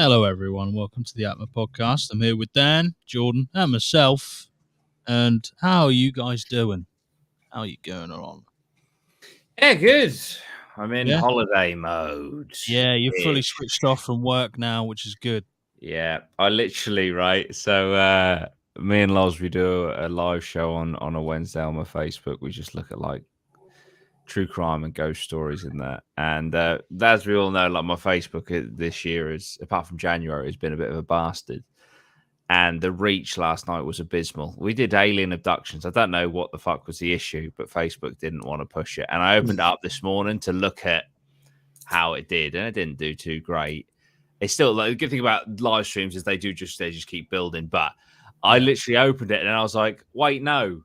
Hello, everyone. Welcome to the APMA podcast. I'm here with Dan, Jordan, and myself. And how are you guys doing? How are you going on? Yeah, good. I'm in Yeah? holiday mode. Yeah, you're fully switched off from work now, which is good. Yeah, I literally, right? So me and Loz, we do a live show on a Wednesday on my Facebook. We just look at like true crime and ghost stories in that. And as we all know, like my Facebook this year is, apart from January, has been a bit of a bastard. And the reach last night was abysmal. We did alien abductions. I don't know what the fuck was the issue, but Facebook didn't want to push it. And I opened it up this morning to look at how it did, and it didn't do too great. It's still like the good thing about live streams is they just keep building. But I literally opened it and I was like, wait, no,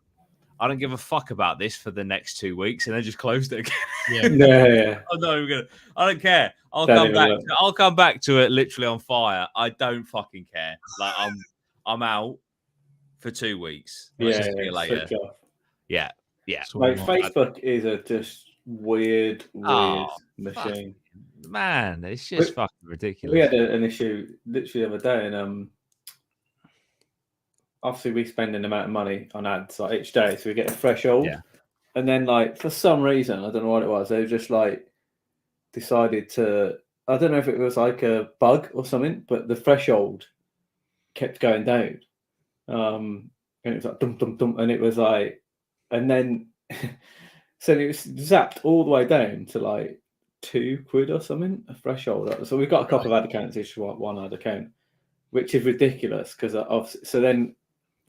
I don't give a fuck about this for the next 2 weeks, and then just closed it again. Yeah. I'm not even gonna. I don't care. I'll come back to it literally on fire. I don't fucking care. Like I'm out for 2 weeks. Yeah, See you later. Yeah. Like Facebook is a just weird machine. Man, it's just fucking ridiculous. We had an issue literally the other day, and obviously we spend an amount of money on ads like each day, so we get a threshold. Yeah. And then, like, for some reason, I don't know what it was, they just like decided to. I don't know if it was like a bug or something, but the threshold kept going down. And it was like dum dum dum, and it was like, and then so it was zapped all the way down to like £2 or something, a threshold. So we've got a couple of ad accounts, each one ad account, which is ridiculous because so then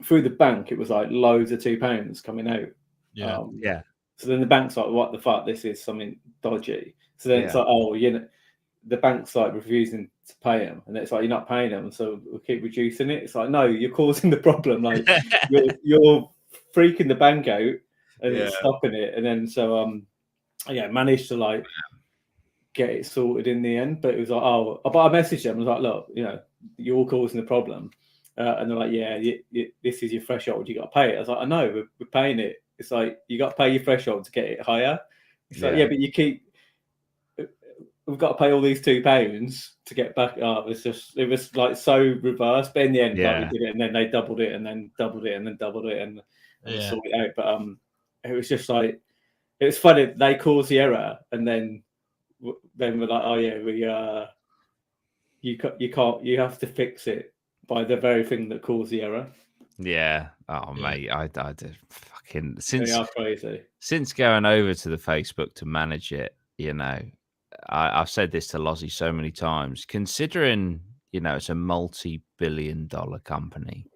through the bank it was like loads of £2 coming out. Yeah. So then the bank's like, what the fuck? This is something dodgy. So then it's like, oh, the bank's like refusing to pay them, and it's like, you're not paying them, so we'll keep reducing it. It's like, no, you're causing the problem. Like you're freaking the bank out, and it's stopping it. And then managed to like get it sorted in the end. But it was like, but I messaged them. I was like, look, you're causing the problem, and they're like, this is your threshold. You got to pay it. I was like, I know, we're paying it. It's like you got to pay your threshold to get it higher. It's like, but you keep. We've got to pay all these £2 to get back up. It was like so reversed. But in the end, like, we did it, and then they doubled it, and then doubled it, and then doubled it, and sorted it out. But it was just like, it was funny. They caused the error, and then we're like, oh yeah, you have to fix it by the very thing that caused the error. Yeah. Oh mate, I did fucking They are crazy. Since going over to the Facebook to manage it, I've said this to Lozzie so many times. Considering, it's a multi-billion-dollar company,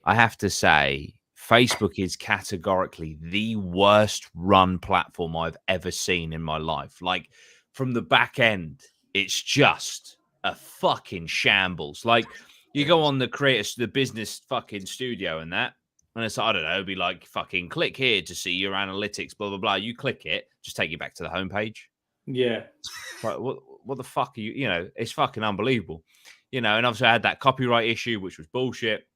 I have to say Facebook is categorically the worst run platform I've ever seen in my life. Like, from the back end, it's just a fucking shambles. Like, you go on the business fucking studio and that, and it's, I don't know, it'd be like, fucking click here to see your analytics, blah, blah, blah. You click it, just take you back to the homepage. Yeah. Like, what the fuck are you? It's fucking unbelievable. And obviously I had that copyright issue, which was bullshit.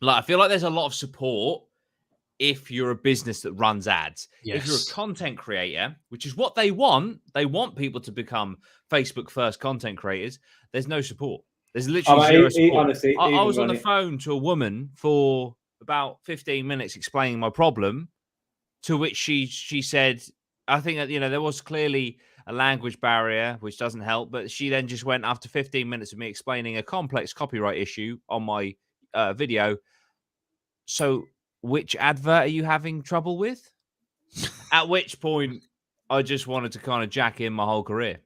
Like, I feel like there's a lot of support if you're a business that runs ads. Yes. If you're a content creator, which is what they want people to become Facebook first content creators, there's no support. There's literally zero support. Honestly, I was on the phone to a woman for about 15 minutes explaining my problem, to which she said, I think that, there was clearly a language barrier, which doesn't help. But she then just went, after 15 minutes of me explaining a complex copyright issue on my video, so which advert are you having trouble with? At which point, I just wanted to kind of jack in my whole career.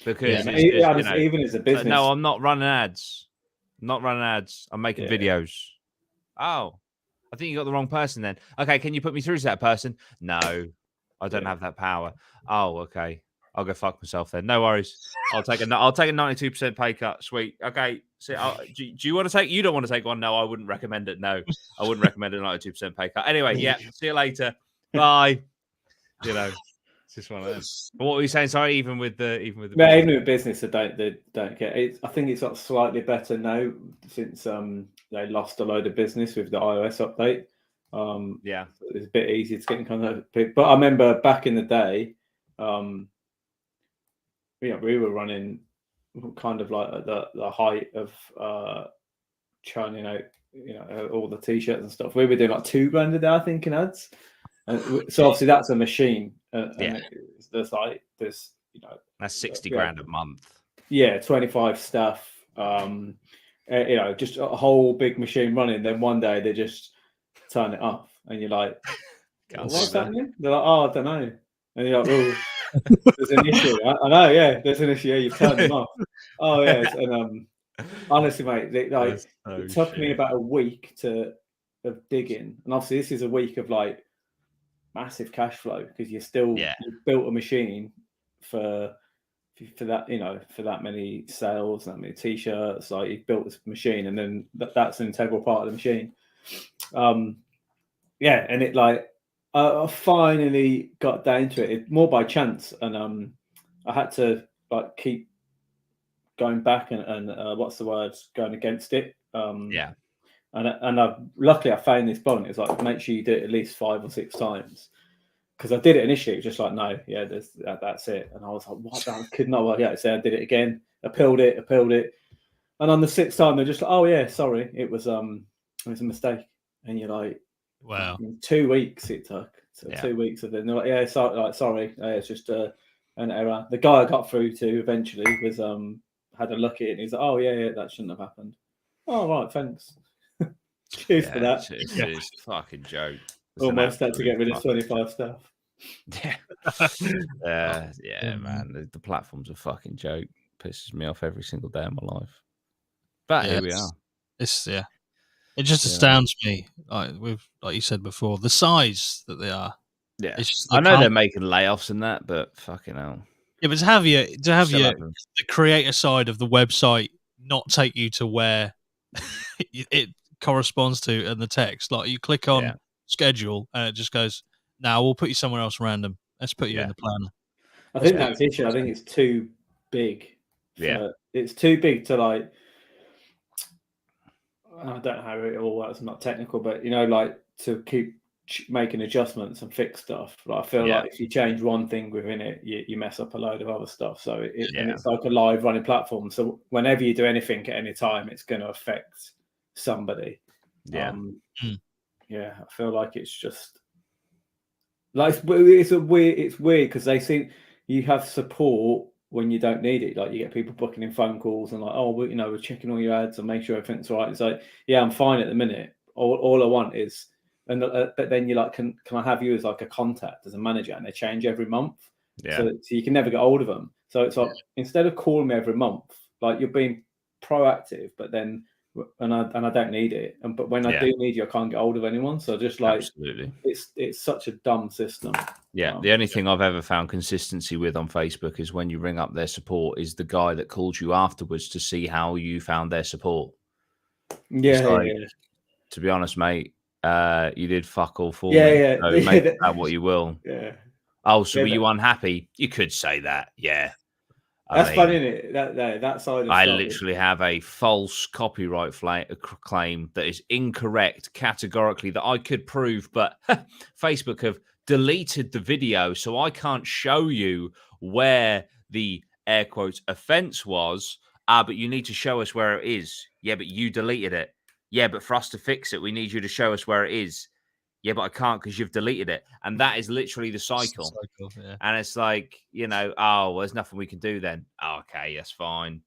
Because even as a business. No, I'm not running ads. I'm making videos. Oh, I think you got the wrong person then. Okay, can you put me through to that person? No, I don't have that power. Oh, okay. I'll go fuck myself then. No worries. I'll take a 92% pay cut. Sweet. Okay. So, do you want to take? You don't want to take one? No, I wouldn't recommend it. No, I wouldn't recommend a 92% pay cut. Anyway, see you later. Bye. It's just one of them. But what were you saying? Sorry, even with business, they don't get it. I think it's got slightly better now since they lost a load of business with the iOS update. It's a bit easier to get in contact. But I remember back in the day, we were running kind of like at the height of churning out, all the t-shirts and stuff. We were doing like $2,000 a day, I think, in ads. And so obviously that's a machine, and there's that's 60 grand a month. Yeah, 25 staff. Just a whole big machine running. Then one day they just turn it off, and you're like, "What's happening?" They're like, "Oh, I don't know." And you're like, "Well, there's an issue." I know, yeah, there's an issue. Yeah, you've turned them off. Oh yeah, and honestly, mate, it took me about a week of digging, and obviously this is a week of like massive cash flow because you've built a machine for that, for that many sales, that many t-shirts. Like you've built this machine, and then that's an integral part of the machine. And it like I finally got down to it more by chance, and I had to like keep going back and what's the word, going against it. And luckily I found this bond. It's like, make sure you do it at least 5 or 6 times. Because I did it initially, it was just like, no, yeah, that's it. And I was like, what? I could not work out. So I did it again, appealed it. And on the 6th time, they're just like, oh yeah, sorry, it was a mistake. And you're like, wow, 2 weeks it took. So 2 weeks of it. And they're like, yeah, sorry, it's just an error. The guy I got through to eventually was had a look at it, and he's like, oh yeah, that shouldn't have happened. Oh right, thanks. Cheers for that. It's a fucking joke. Almost had to get rid of 25 staff. Yeah, man. The platform's a fucking joke. Pisses me off every single day of my life. But here we are. It just astounds me, like you said before, the size that they are. Yeah, I know they're making layoffs and that, but fucking hell. Yeah, but to have the creator side of the website not take you to where it corresponds to in the text, like you click on schedule and it just goes, "Now we'll put you somewhere else random. Let's put you in the planner." I think that's the issue. I think it's too big. It's too big to like. I don't know how it all works. I'm not technical, but like to keep making adjustments and fix stuff. Like I feel like if you change one thing within it, you mess up a load of other stuff. So and it's like a live running platform. So whenever you do anything at any time, it's going to affect somebody. I feel like it's just like it's weird because they see you have support when you don't need it. Like you get people booking in phone calls and like, oh, we're checking all your ads and make sure everything's right. It's like, yeah, I'm fine at the minute. All I want is, but then you're like, can I have you as like a contact as a manager? And they change every month, so you can never get hold of them. So it's like instead of calling me every month, like you're being proactive, but then and I don't need it. But when I do need you, I can't get hold of anyone. So just like it's such a dumb system. Yeah, the only thing I've ever found consistency with on Facebook is when you ring up their support is the guy that calls you afterwards to see how you found their support. To be honest, mate, you did fuck all for me. So make that what you will. Oh, so were you unhappy? You could say that. Yeah. That's funny, isn't it? That side of I literally have a false copyright claim that is incorrect categorically that I could prove, but Facebook have deleted the video, so I can't show you where the air quotes offense was. But you need to show us where it is. Yeah, but you deleted it. Yeah, but for us to fix it, we need you to show us where it is. Yeah, but I can't because you've deleted it. And that is literally the cycle. And it's like, well, there's nothing we can do then. Oh, okay, that's fine.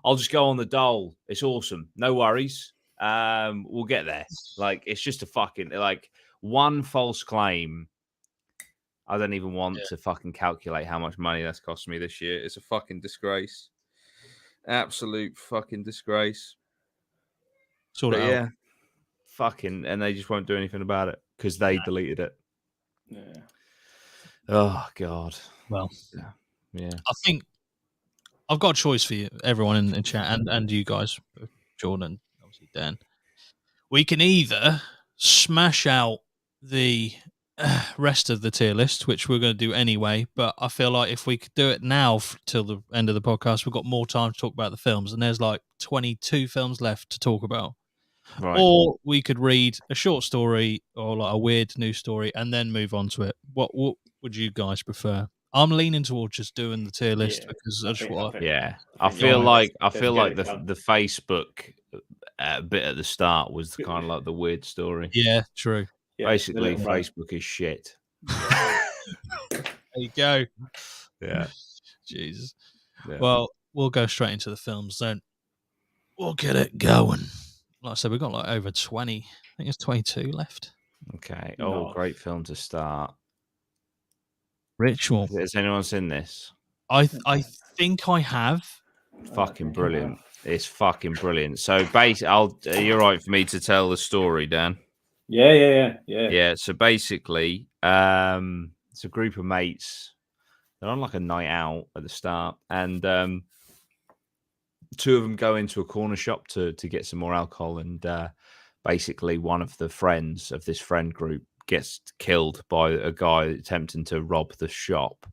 I'll just go on the dole. It's awesome. No worries. We'll get there. Like, it's just a fucking, like, one false claim. I don't even want to fucking calculate how much money that's cost me this year. It's a fucking disgrace. Absolute fucking disgrace. Sort of out. Fucking, and they just won't do anything about it because they deleted it. Yeah. Oh God. Well, yeah. I think I've got a choice for you, everyone in chat, and you guys, Jordan, obviously Dan. We can either smash out the rest of the tier list, which we're going to do anyway. But I feel like if we could do it now till the end of the podcast, we've got more time to talk about the films, and there's like 22 films left to talk about. Right. Or we could read a short story or like a weird news story and then move on to it. What would you guys prefer? I'm leaning towards just doing the tier list Yeah, because I I just think- want. Yeah, I I think feel you're like right. Let's get it done. the Facebook bit at the start was kind of like the weird story. Yeah, true. Yeah, Basically, the little rant. Facebook is shit. There you go. Yeah. Jesus. Yeah. Well, we'll go straight into the films then. We'll get it going. Like I said, we've got like over 20. I think it's 22 left. Okay. No. Oh, great film to start. Ritual. Has anyone seen this? I think I have. Fucking brilliant. It's fucking brilliant. So basically, you're right for me to tell the story, Dan. Yeah. Yeah. So basically, it's a group of mates. They're on like a night out at the start, and two of them go into a corner shop to get some more alcohol, and basically one of the friends of this friend group gets killed by a guy attempting to rob the shop.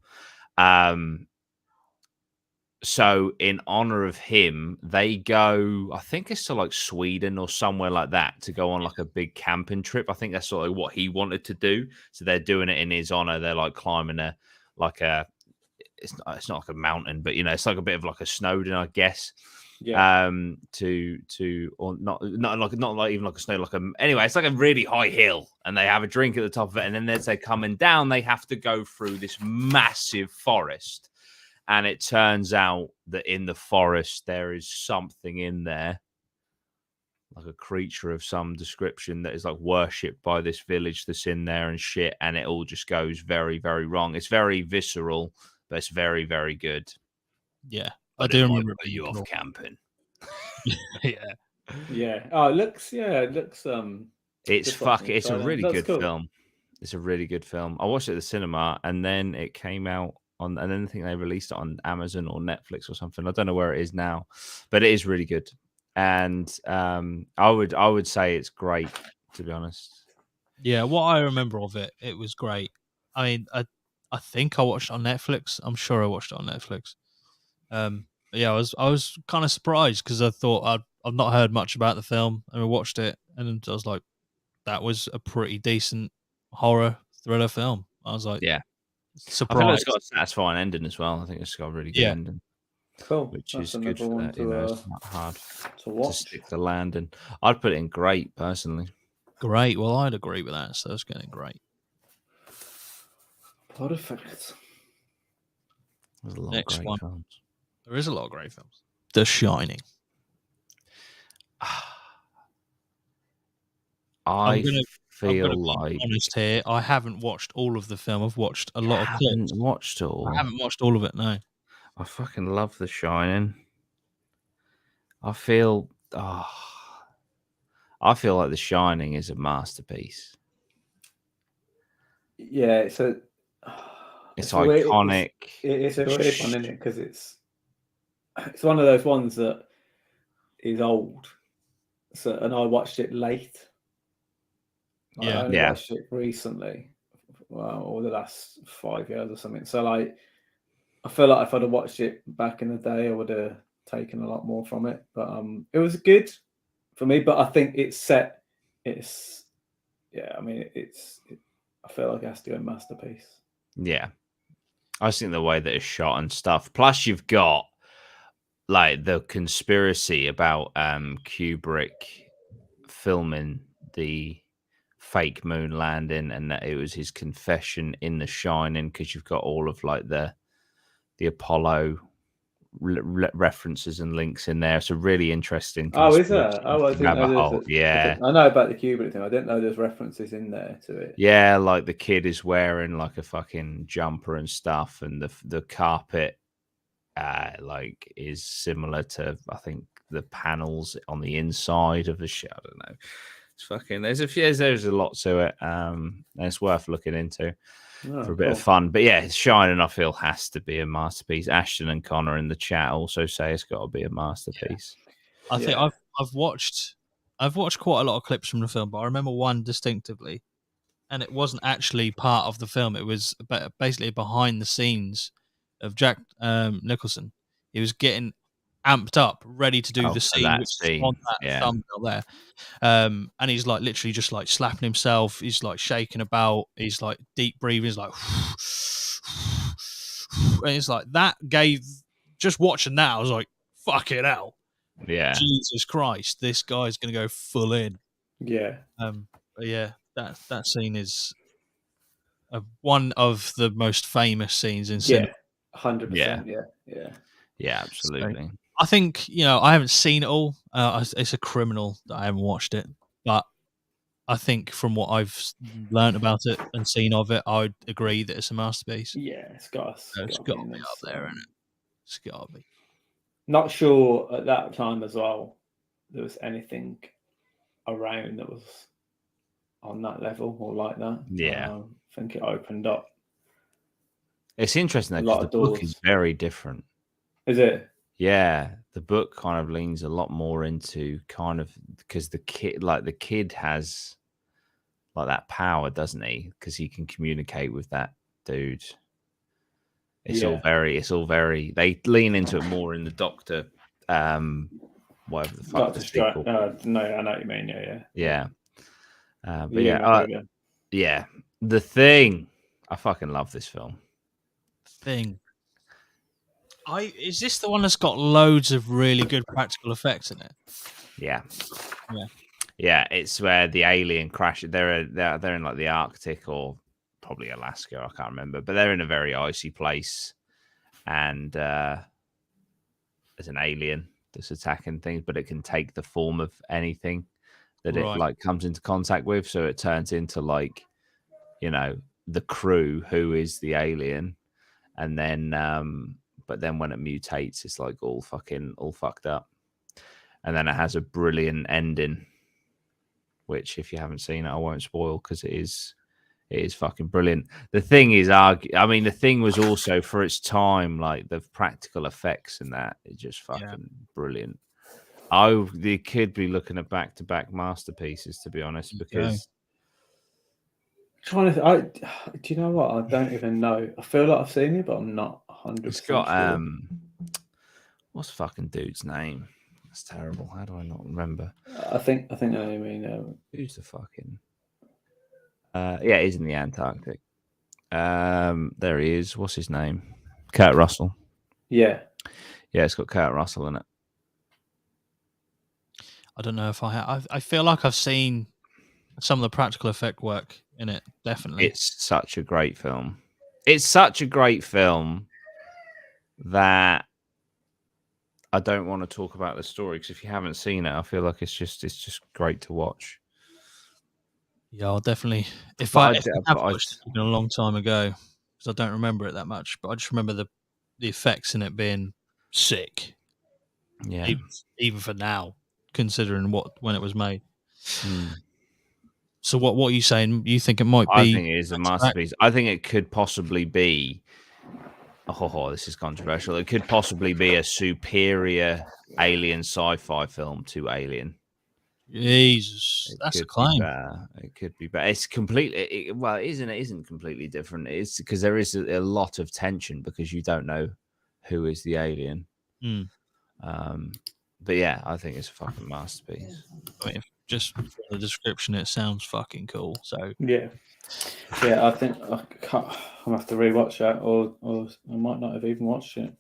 So in honor of him, they go, I think it's to like Sweden or somewhere like that, to go on like a big camping trip. I think that's sort of what he wanted to do. So they're doing it in his honor. They're like climbing it's not like a mountain, but it's like a bit of like a Snowdon, I guess. Yeah. Or not like even like a snow, anyway, it's like a really high hill, and they have a drink at the top of it, and then as they're coming down, they have to go through this massive forest. And it turns out that in the forest there is something in there, like a creature of some description that is like worshipped by this village that's in there and shit. And it all just goes very, very wrong. It's very visceral, but it's very, very good. Yeah, I do remember it. You off camping. Yeah. Oh, it looks. It's a really good cool. film. It's a really good film. I watched it at the cinema, and then it came out and then I think they released it on Amazon or Netflix or something. I don't know where it is now, but it is really good. And I would say it's great, to be honest. Yeah, what I remember of it, it was great. I mean, I think I watched it on Netflix. I'm sure I watched it on Netflix. Yeah, I was kind of surprised because I thought I've not heard much about the film, and I watched it, and I was like, that was a pretty decent horror thriller film. I was like, yeah, surprised. I think it's got a satisfying ending as well. I think it's got a really good ending. Cool. Which That's is good for that. It's not hard to watch. to stick the landing. I'd put it in great, personally. Great. Well, I'd agree with that. So it's getting great. Perfect. There's a lot Next of great one. films. There is a lot of great films. The Shining. I feel I'm like be honest here. I haven't watched all of the film. I've watched a lot of clips. Watched it all. I haven't watched all of it. No. I fucking love The Shining. I feel like The Shining is a masterpiece. Yeah, it's iconic. It's a weird one, isn't it? Because it's one of those ones that is old. So, and I watched it late. Yeah, I only watched it recently, or the last 5 years or something. So, like, I feel like if I'd have watched it back in the day, I would have taken a lot more from it. But it was good for me. But I think I feel like it has to be a masterpiece. Yeah. I just think the way that it's shot and stuff. Plus, you've got like the conspiracy about Kubrick filming the fake moon landing, and that it was his confession in The Shining, because you've got all of like the Apollo references and links in there. It's a really interesting. Oh, is there? Oh, I didn't know. Yeah, I know about the Kubrick thing. I didn't know there's references in there to it. Yeah, like the kid is wearing like a fucking jumper and stuff, and the carpet like is similar to, I think, the panels on the inside of the shit. I don't know. It's fucking there's a lot to it. And it's worth looking into for a bit of fun. But yeah, Shining, I feel, has to be a masterpiece. Ashton and Connor in the chat also say it's got to be a masterpiece. Yeah. I think I've watched quite a lot of clips from the film, but I remember one distinctively, and it wasn't actually part of the film. It was basically behind the scenes of Jack Nicholson. He was getting amped up, ready to do the scene, which is on that thumbnail there. And he's like literally just like slapping himself. He's like shaking about. He's like deep breathing. He's like, And it's like that gave. Just watching that, I was like, "Fucking hell, Yeah. Jesus Christ, this guy's gonna go full in." Yeah. But yeah, that scene is one of the most famous scenes in cinema. 100%. Yeah. Yeah, absolutely. I think I haven't seen it all. It's a criminal that I haven't watched it, but I think from what I've learned about it and seen of it, I would agree that it's a masterpiece. Yeah, it's got So it's to got be to in be this. up there, isn't it? It's got to be. Not sure at that time as well there was anything around that was on that level or like that. Yeah. I think it opened up It's interesting a though, lot because of the book is doors. very different. Is it? Yeah, the book kind of leans a lot more into kind of because the kid has like that power, doesn't he? Because he can communicate with that dude. It's all very. They lean into it more in the Doctor, whatever the fuck the Doctor Strange. sequel. No, I know what you mean. Yeah. But The yeah, McGregor. yeah. The Thing. I fucking love this film. Thing. Is this the one that's got loads of really good practical effects in it? Yeah. Yeah. Yeah, it's where the alien crash. They're in like the Arctic or probably Alaska. I can't remember, but they're in a very icy place, and there's an alien that's attacking things, but it can take the form of anything that it Right. like comes into contact with. So it turns into like, the crew who is the alien, and then but then when it mutates, it's like all fucked up, and then it has a brilliant ending. Which, if you haven't seen it, I won't spoil because it is fucking brilliant. The Thing is, the Thing was also for its time, like the practical effects and that is just fucking brilliant. They could be looking at back-to-back masterpieces, to be honest, because do you know what? I don't even know. I feel like I've seen it, but I'm not 100% it's got sure. What's fucking dude's name? That's terrible. How do I not remember? I think I mean. Who's the fucking? Yeah, he's in the Antarctic. There he is. What's his name? Kurt Russell. Yeah, it's got Kurt Russell in it. I don't know if I have. I feel like I've seen some of the practical effect work in it. Definitely. It's such a great film. It's such a great film that I don't want to talk about the story because if you haven't seen it, I feel like it's just great to watch. Yeah, I'll definitely. If I have watched it, it's been a long time ago because I don't remember it that much. But I just remember the effects in it being sick. Yeah, even for now, considering when it was made. So what are you saying? You think it might be? I think it is a masterpiece. I think it could possibly be. Oh, this is controversial. It could possibly be a superior alien sci-fi film to Alien. Jesus, that's a claim. It could be better. It's completely. It isn't completely different. It's because there is a lot of tension because you don't know who is the alien. But yeah, I think it's a fucking masterpiece. I mean, just from the description, it sounds fucking cool. So yeah. I think I'm gonna have to rewatch that, or I might not have even watched it.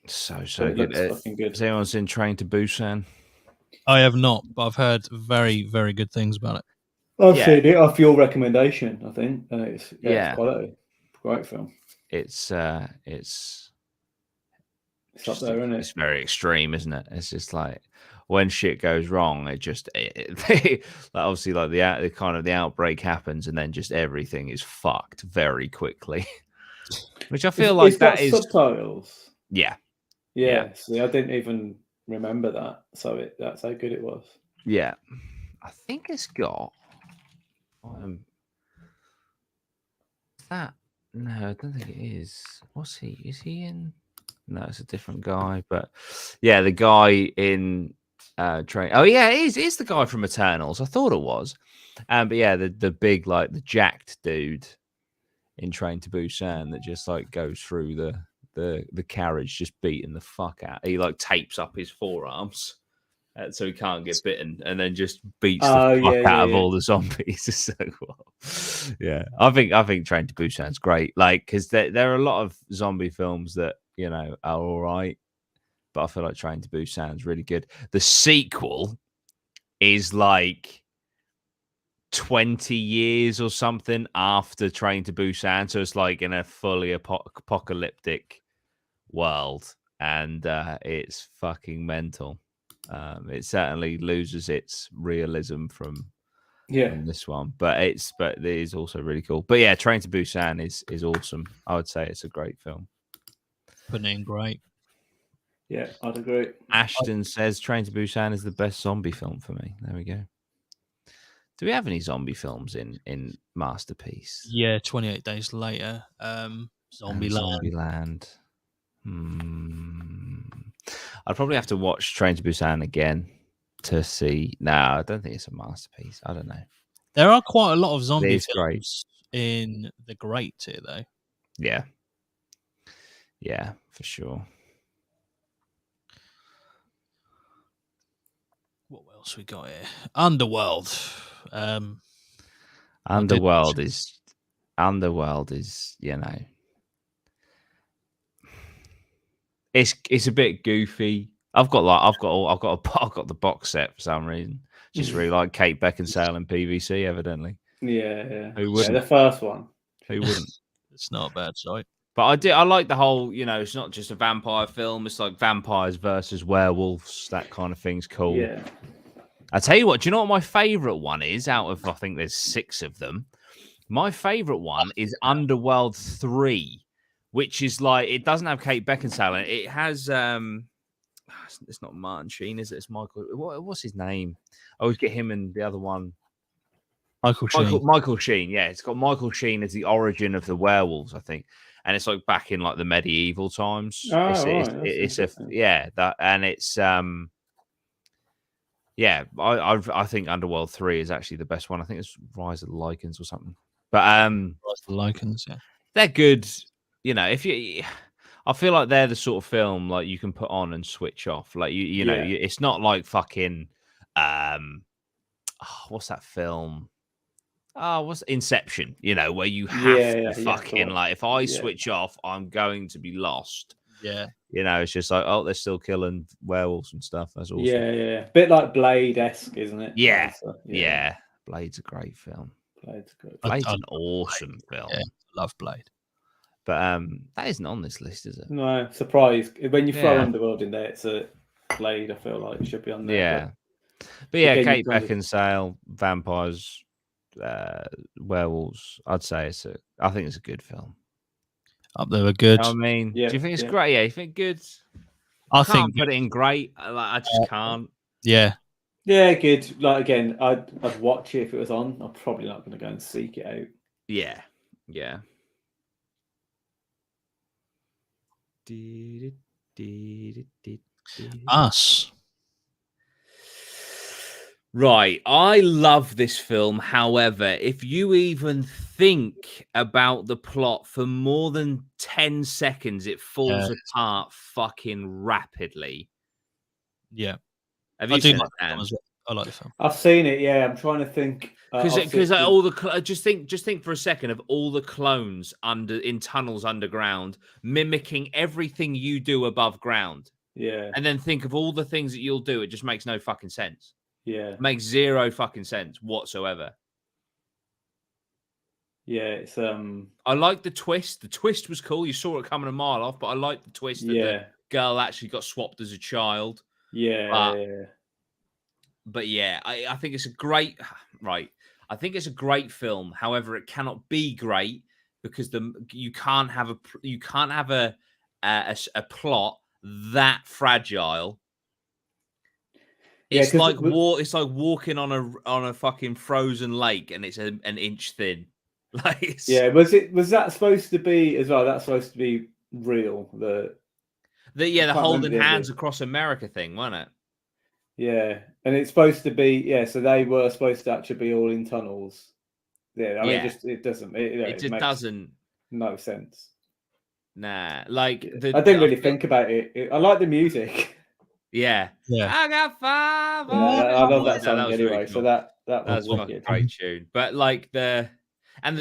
So it good. Looks fucking good. Has anyone seen Train to Busan? I have not, but I've heard very, very good things about it. I've seen it off your recommendation, I think, and it's quality. Great film. It's up there, isn't it? It's very extreme, isn't it? It's just like when shit goes wrong, it just obviously like the kind of the outbreak happens, and then just everything is fucked very quickly. Which I feel like that is subtitles. Yeah. See, I didn't even remember that. So that's how good it was. Yeah, I think it's got. That no, I don't think it is. What's he? Is he in? No, it's a different guy. But yeah, the guy in Train. Oh yeah, it is the guy from Eternals. I thought it was. But yeah, the big like the jacked dude in Train to Busan that just like goes through the carriage, just beating the fuck out. He like tapes up his forearms so he can't get bitten, and then just beats the fuck out of all the zombies. So yeah, I think Train to Busan's great. Like, because there are a lot of zombie films that are all right, but I feel like Train to Busan's really good. The sequel is like 20 years or something after Train to Busan, so it's like in a fully apocalyptic world, and it's fucking mental. It certainly loses its realism from this one, but it is also really cool. But yeah, Train to Busan is awesome. I would say it's a great film. Putting in great. Yeah, I'd agree. Ashton says Train to Busan is the best zombie film for me. There we go. Do we have any zombie films in Masterpiece? Yeah, 28 Days Later. Zombieland. I'd probably have to watch Train to Busan again to see. No, I don't think it's a masterpiece. I don't know. There are quite a lot of zombie films great. in the great tier, though. Yeah. Yeah, for sure. What else we got here? Underworld. Underworld is it's a bit goofy. I've got the box set for some reason. Just really like Kate Beckinsale and PVC, evidently. Yeah. Who wouldn't? Yeah, the first one. Who wouldn't? It's not a bad sight. But I like the whole, it's not just a vampire film. It's like vampires versus werewolves. That kind of thing's cool. Yeah. I tell you what, do you know what my favourite one is out of, I think there's 6 of them? My favourite one is Underworld 3, which is like, it doesn't have Kate Beckinsale in it. It has, it's not Martin Sheen, is it? It's Michael. What's his name? I always get him and the other one. Michael Sheen, yeah. It's got Michael Sheen as the origin of the werewolves, I think. And it's like back in like the medieval times. I think Underworld 3 is actually the best one. I think it's Rise of the Lycans or something. But Rise of the Lycans, yeah. They're good. I feel like they're the sort of film like you can put on and switch off. Like it's not like fucking what's that film? What's Inception? Where you have to fucking like if I switch off, I'm going to be lost. Yeah. It's just like, they're still killing werewolves and stuff. That's awesome. Yeah. Bit like Blade-esque, isn't it? Yeah. Blade's a great film. Blade's an awesome film. Yeah, love Blade. But that isn't on this list, is it? No, surprise. When you throw Underworld in there, it's a Blade, I feel like it should be on there. Yeah. But yeah, Kate Beckinsale, vampires, werewolves. I'd say I think it's a good film. Up there, good. I mean, do you think it's great? Yeah, you think good? I can't put it in great. I just can't. Yeah. Yeah, good. Like again, I'd watch it if it was on. I'm probably not going to go and seek it out. Yeah. Us. Right, I love this film. However, if you even think about the plot for more than 10 seconds, it falls apart fucking rapidly. Yeah. Have you seen it, Dan? I like the film. I've seen it. Yeah, I'm trying to think because all the just think for a second of all the clones in tunnels underground, mimicking everything you do above ground. Yeah, and then think of all the things that you'll do. It just makes no fucking sense. Yeah. It makes zero fucking sense whatsoever. Yeah, it's I like the twist. The twist was cool. You saw it coming a mile off, but I like the twist that the girl actually got swapped as a child. But yeah, I think it's a great I think it's a great film. However, it cannot be great because you can't have a plot that fragile. It's like walking on a fucking frozen lake and it's an inch thin. Like was that supposed to be as well? That's supposed to be real. The holding hands across America thing, wasn't it? Yeah, and it's supposed to be so they were supposed to actually be all in tunnels. Yeah, I mean, it doesn't. It just doesn't. No sense. Nah, like I didn't really think about it. I like the music. Yeah. Yeah. I got 5. I love that song That was anyway. really cool. So that That's was a fucking wicked. great tune. But like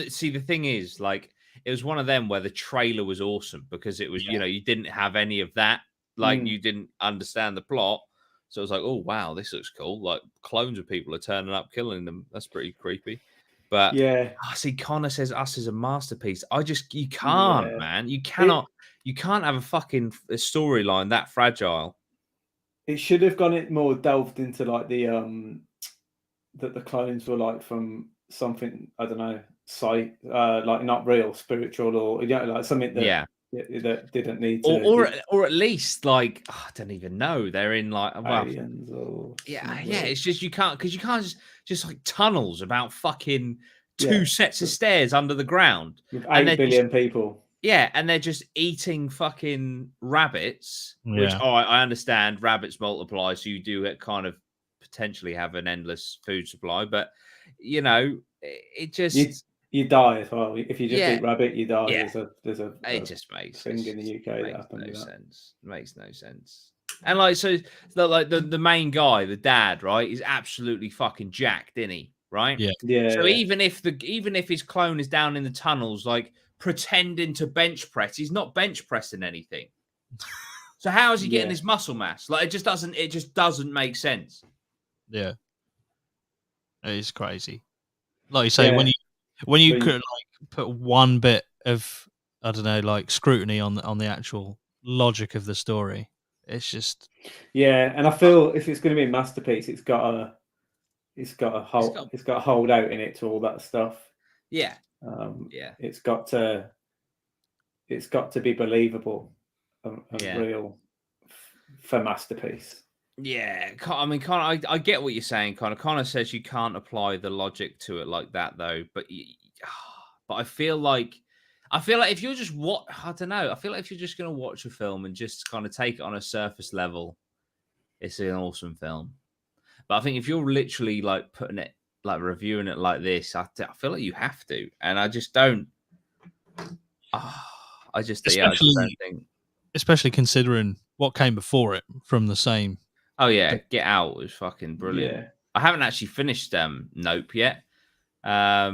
see, the thing is, like, it was one of them where the trailer was awesome because it was, you didn't have any of that. Like, you didn't understand the plot. So it was like, oh, wow, this looks cool. Like, clones of people are turning up, killing them. That's pretty creepy. But yeah, see, Connor says Us is a masterpiece. You can't, man. You cannot. You can't have a fucking storyline that fragile. it should have gone it more delved into like the that the clones were like from something, I don't know, like not real, spiritual, or like something that that didn't need to, or at least like, I don't even know, they're in like, well, aliens or it's just you can't just like tunnels about fucking 2 Yeah. sets of stairs under the ground with and 8 billion people. yeah, and they're just eating fucking rabbits, which Yeah. I understand rabbits multiply, so you do kind of potentially have an endless food supply, but it just You die as well if you just Yeah. eat rabbit. You die. Yeah. There's a it just makes thing in the UK that makes happened no with that. sense. It makes no sense. And like, so like the main guy, the dad, right, is absolutely fucking jacked, isn't he? Right? Yeah. Yeah. So even if his clone is down in the tunnels, like pretending to bench press, he's not bench pressing anything. So how is he getting his muscle mass? Like, it just doesn't make sense. Yeah. It is crazy. Like you say, when you could like put one bit of, I don't know, like scrutiny on the actual logic of the story, it's just and I feel if it's going to be a masterpiece, it's got to hold out in it to all that stuff. Yeah. It's got to be believable and real for masterpiece. Yeah, I mean, I get what you're saying. Connor says you can't apply the logic to it like that, though. But I feel like if you're just I don't know. I feel like if you're just gonna watch a film and just kind of take it on a surface level, it's an awesome film. But I think if you're literally like putting it, like reviewing it like this, I feel like you have to, and I just don't. I just don't think. Especially considering what came before it from the same. Oh yeah, Get Out was fucking brilliant. Yeah. I haven't actually finished Nope yet. I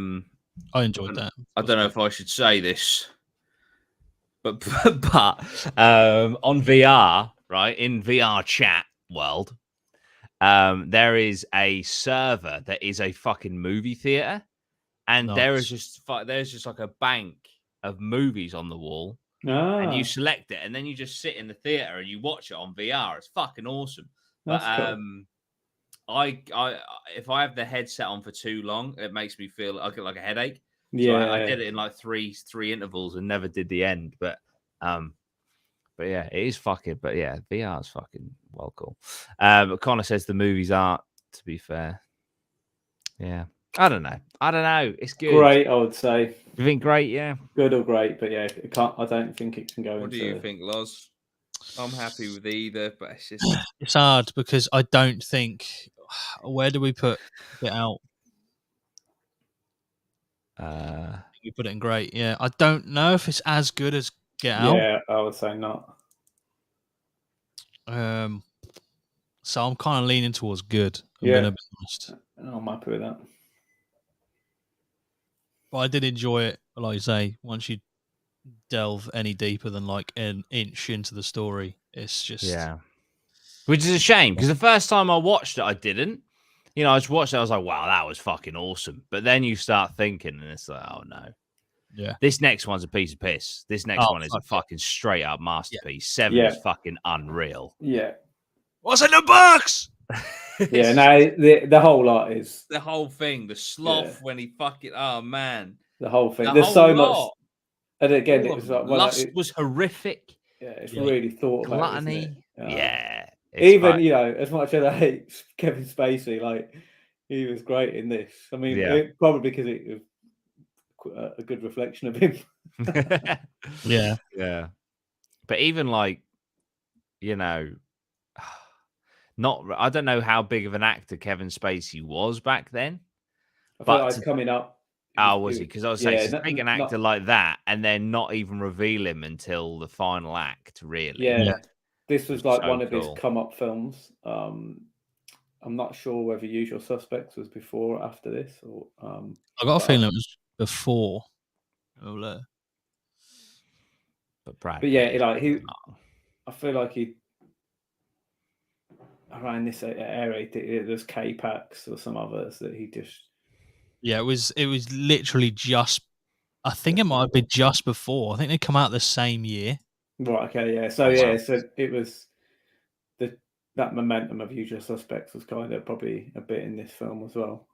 enjoyed that. I don't know if I should say this, but on VR, right, in VR chat world, there is a server that is a fucking movie theater, and there's just like a bank of movies on the wall. And you select it, and then you just sit in the theater and you watch it on VR. It's fucking awesome. That's but cool. If I have the headset on for too long, it makes me feel I get like a headache. Yeah, so I did it in like three intervals and never did the end. But yeah, it is fucking. But yeah, VR is fucking well cool. But Connor says the movies aren't. To be fair, yeah. I don't know. It's good. Great, I would say. You think great? Yeah. Good or great, but yeah, it can't. I don't think it can go into. What do you think, Loz? I'm happy with either, but it's just it's hard because I don't think. Where do we put Get Out? We put it in great. Yeah, I don't know if it's as good as Get Out. Yeah, I would say not. So I'm kind of leaning towards good. I'm gonna be honest. I'm happy with that. But I did enjoy it, like you say. Once you delve any deeper than like an inch into the story, it's just which is a shame because the first time I watched it, I didn't. I just watched it. I was like, "Wow, that was fucking awesome." But then you start thinking, and it's like, "Oh no, this next one's a piece of piss. This next one is a fucking straight up masterpiece. 7 is fucking unreal." Yeah. What's in the box? Yeah, no, the whole lot is the whole thing. The sloth when he fucking man, the whole thing. There's so much, and again, it was like lust was horrific. Yeah, it's really thought about. Gluttony. Yeah, even as much as I hate Kevin Spacey, like he was great in this. I mean, probably because it was a good reflection of him. yeah. But even like, I don't know how big of an actor Kevin Spacey was back then. I feel like coming up. Was he? Because I was saying, to take an actor like that and then not even reveal him until the final act, really. Yeah. This was like so one of his cool. come up films. I'm not sure whether Usual Suspects was before or after this, or I got a feeling it was before. But Brad but yeah, Pitt is like phenomenal. I feel like he around this area, there's K-Pax or some others that he just. Yeah, it was literally just. I think it might have been just before. I think they come out the same year. Right. Okay. Yeah. So so it was that momentum of Usual Suspects was kind of probably a bit in this film as well.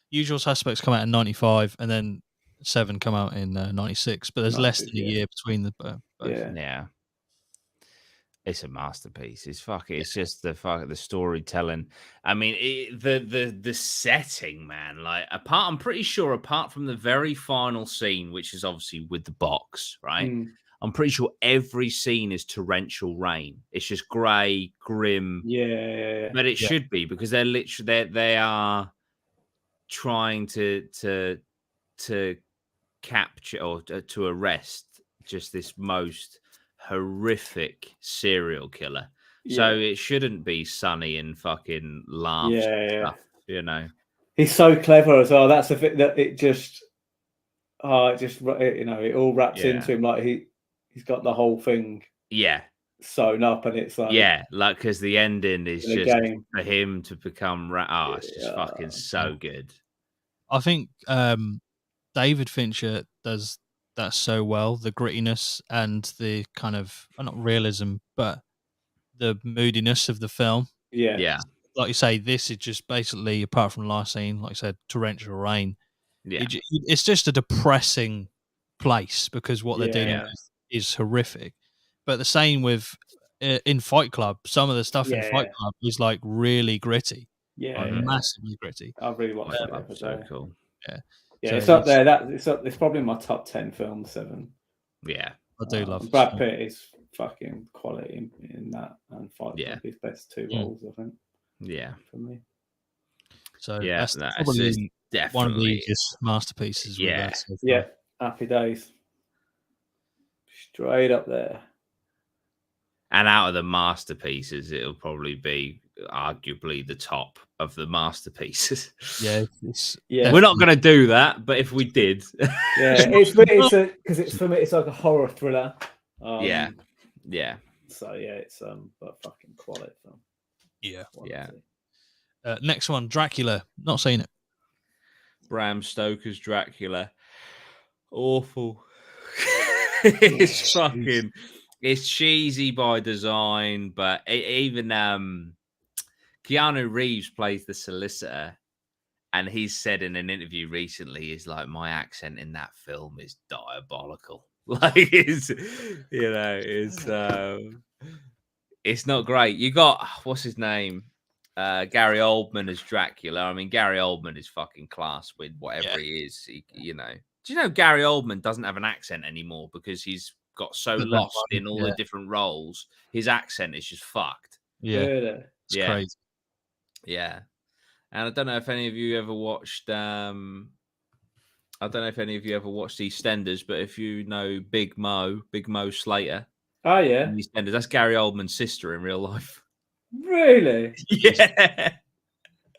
Usual Suspects come out in 95, and then 7 come out in 96. But there's less than a year between the both. Yeah. It's a masterpiece. It's just the storytelling. I mean, the setting, man. Like, I'm pretty sure apart from the very final scene, which is obviously with the box, right? I'm pretty sure every scene is torrential rain. It's just grey, grim. Yeah. But it should be, because they're literally they are trying to capture or to arrest just this most horrific serial killer. So it shouldn't be sunny and fucking laughs and stuff, you know. He's so clever as well. That's the thing that it just it all wraps into him. Like he's got the whole thing sewn up, and it's like like, because the ending is just for him to become it's just fucking so good. I think David Fincher does that so well, the grittiness and the kind of not realism, but the moodiness of the film. Yeah. Like you say, this is just basically, apart from the last scene, like I said, torrential rain. Yeah. It's just a depressing place because what they're dealing with is horrific. But the same with in Fight Club. Some of the stuff in Fight Club is like really gritty, massively gritty. I really watched that. Club, so cool. Yeah, so it's up there. It's probably my top 10 films. 7. Yeah, I do love Brad Pitt is fucking quality in that, and Fight Club his best 2 roles, I think. Yeah, for me. So that's probably one of the easiest masterpieces. Yeah, with that so Happy Days, straight up there. And out of the masterpieces, it'll probably be arguably the top of the masterpieces. Yeah, we're not going to do that, but if we did, it's because it's for me, it's like a horror thriller. Yeah. So it's but fucking quality film. Yeah. Next one, Dracula. Not seen it. Bram Stoker's Dracula. Awful. It's fucking. It's cheesy by design, but even Keanu Reeves plays the solicitor, and he's said in an interview recently, "Is like, my accent in that film is diabolical. Like, it's not great." You got what's his name, Gary Oldman as Dracula. I mean, Gary Oldman is fucking class with whatever he is. Do you know Gary Oldman doesn't have an accent anymore because he's got so lost in all the different roles, his accent is just fucked. It's crazy. Yeah. And I don't know if any of you ever watched EastEnders, but if you know Big Mo Slater. Oh yeah. EastEnders, that's Gary Oldman's sister in real life. Really? Yeah.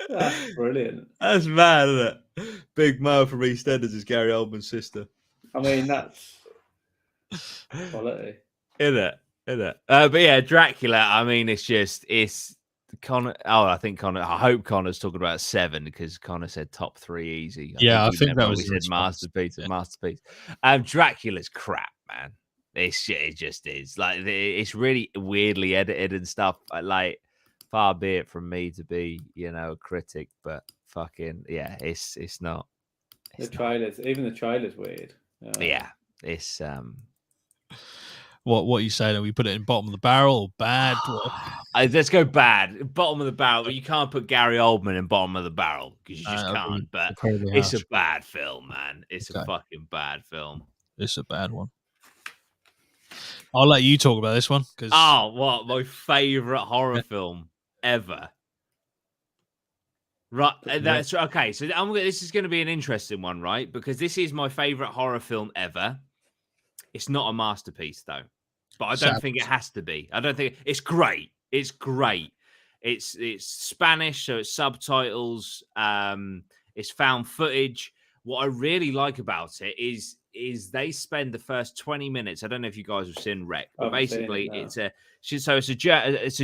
That's brilliant. That's mad, isn't it? Big Mo from EastEnders is Gary Oldman's sister. I mean, that's quality. Isn't it? But yeah, Dracula, I mean, it's Connor. Oh, I hope Connor's talking about 7 because Connor said top 3 easy. I think that was said masterpiece. Dracula's crap, man. It just is. Like, it's really weirdly edited and stuff. Like, far be it from me to be, a critic, but fucking it's not. The trailer's weird. It's What you say? That we put it in bottom of the barrel or bad? Let's go bad. Bottom of the barrel. You can't put Gary Oldman in bottom of the barrel because you just can't. But it's a bad film, man. It's a fucking bad film. It's a bad one. I'll let you talk about this one because my favorite horror film ever. Right, that's okay. So this is going to be an interesting one, right? Because this is my favorite horror film ever. It's not a masterpiece, though. but I don't think it has to be. I don't think it's great. It's great. It's Spanish, so it's subtitles. It's found footage. What I really like about it is they spend the first 20 minutes. I don't know if you guys have seen Rec, but basically it's a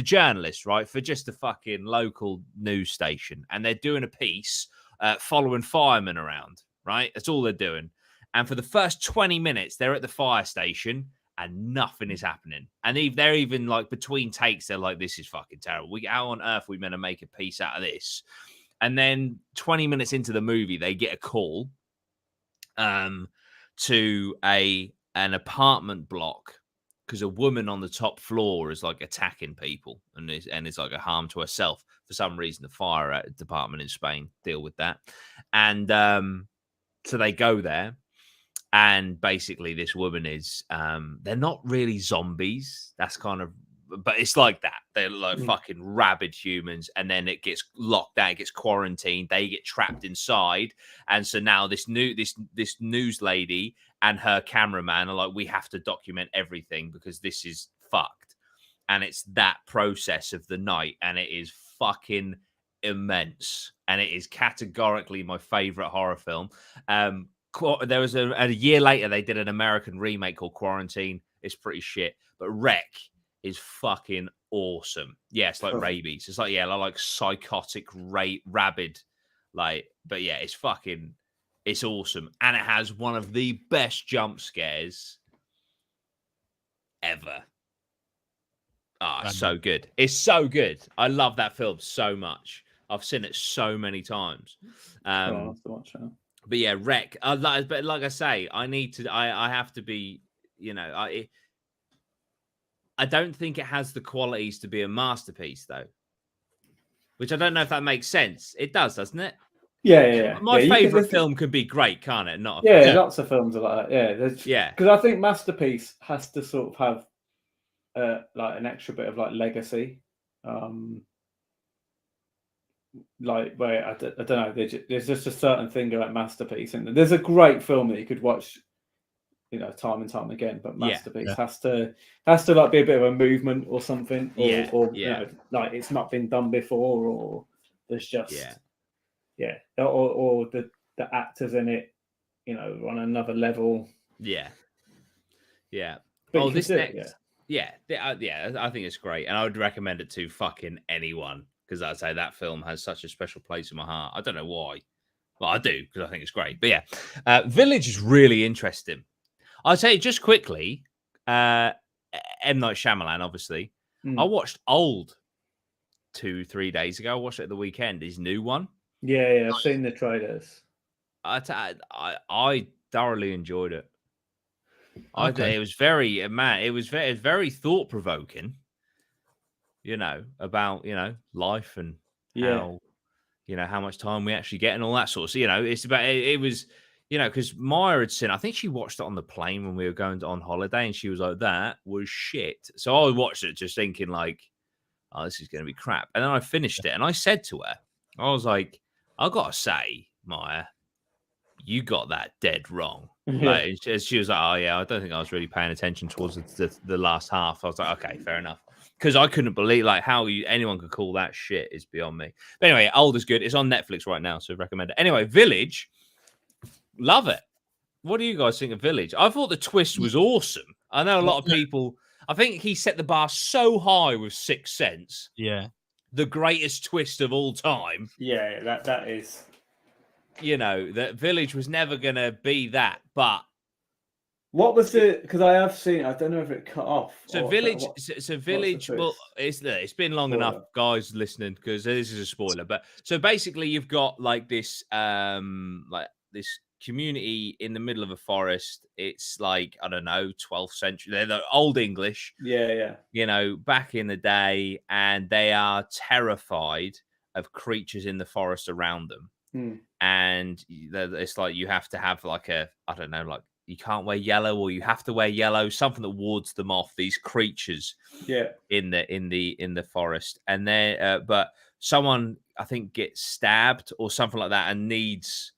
journalist, right, for just a fucking local news station, and they're doing a piece following firemen around, right? That's all they're doing. And for the first 20 minutes, they're at the fire station and nothing is happening. And they're even like between takes, they're like, this is fucking terrible. How on earth are we meant to make a piece out of this? And then 20 minutes into the movie, they get a call to an apartment block because a woman on the top floor is like attacking people and is like a harm to herself. For some reason, the fire department in Spain deal with that. And so they go there. And basically, this woman is, they're not really zombies. That's kind of, but it's like that. They're like fucking rabid humans. And then it gets locked down, it gets quarantined. They get trapped inside. And so now this news lady and her cameraman are like, we have to document everything because this is fucked. And it's that process of the night. And it is fucking immense. And it is categorically my favorite horror film. There was a year later, they did an American remake called Quarantine. It's pretty shit, but Rec is fucking awesome. Yeah, it's like rabies. It's like, like psychotic, rabid, like, but yeah, it's awesome. And it has one of the best jump scares ever. So good. It's so good. I love that film so much. I've seen it so many times. I'll have to watch that. But yeah, Rec. But like I say, I have to be, I don't think it has the qualities to be a masterpiece, though. Which I don't know if that makes sense. It does, doesn't it? Yeah. My favorite film could be great, can't it? Not lots of films are like that. Yeah, because I think masterpiece has to sort of have like an extra bit of like legacy. Like where I don't know, there's just a certain thing about masterpiece, and there's a great film that you could watch, time and time again. But masterpiece has to like be a bit of a movement or something, or like it's not been done before, or there's just or the actors in it, on another level. But this next, I think it's great, and I would recommend it to fucking anyone. Because I'd say that film has such a special place in my heart. I don't know why. Well, I do, because I think it's great. But yeah, Village is really interesting. I'll say just quickly, M. Night Shyamalan, obviously. I watched Old 2-3 days ago. I watched it at the weekend, his new one. Yeah, I've seen the trailers. I thoroughly enjoyed it. Okay. It was very thought-provoking. About life and how much time we actually get and all that sort of. It's about it was because Maya had seen. I think she watched it on the plane when we were going on holiday, and she was like, "That was shit." So I watched it just thinking like, "Oh, this is going to be crap." And then I finished it, and I said to her, "I was like, I gotta say, Maya, you got that dead wrong." Like she was like, "Oh yeah, I don't think I was really paying attention towards the last half." I was like, "Okay, fair enough." Because I couldn't believe like how anyone could call that shit is beyond me. But anyway, Old is good. It's on Netflix right now, so recommend it. Anyway, Village, love it. What do you guys think of Village? I thought the twist was awesome. I know a lot of people. I think he set the bar so high with Sixth Sense. Yeah, the greatest twist of all time. Yeah, that is. That Village was never gonna be that, but. What was it? Because I have seen. I don't know if it cut off. So Village. Well, it's been long enough, guys, listening, because this is a spoiler. But so basically, you've got like this community in the middle of a forest. It's like, I don't know, 12th century. They're the Old English. Yeah. Back in the day, and they are terrified of creatures in the forest around them. And it's like you have to have like you can't wear yellow, or you have to wear yellow, something that wards them off these creatures. In the forest, and then but someone I think gets stabbed or something like that and needs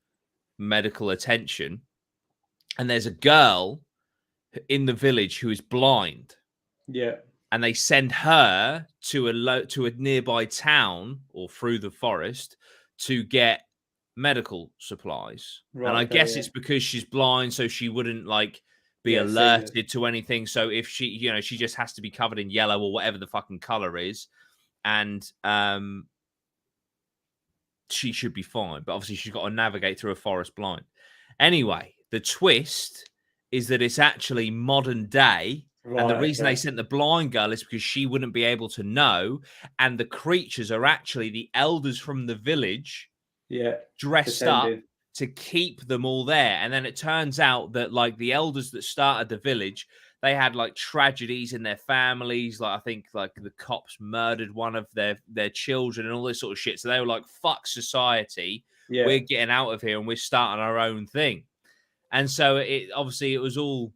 medical attention. And there's a girl in the village who is blind, Yeah. And they send her to a nearby town or through the forest to get medical supplies. Right. And I Okay, guess yeah. it's because she's blind, so she wouldn't like be Yeah, see alerted to anything. So if she, you know, she just has to be covered in yellow or whatever the fucking color is, and she should be fine. But obviously, she's got to navigate through a forest blind. Anyway, the twist is that it's actually modern day. And the Right. reason they Okay. sent the blind girl is because she wouldn't be able to know. And the creatures are actually the elders from the village Yeah. dressed up Pretending. to keep them all there. And then it turns out that like the elders that started the village, they had like tragedies in their families. Like I think like the cops murdered one of their children and all this sort of shit. So they were like, fuck society. Yeah. We're getting out of here and we're starting our own thing. And so it obviously it was all,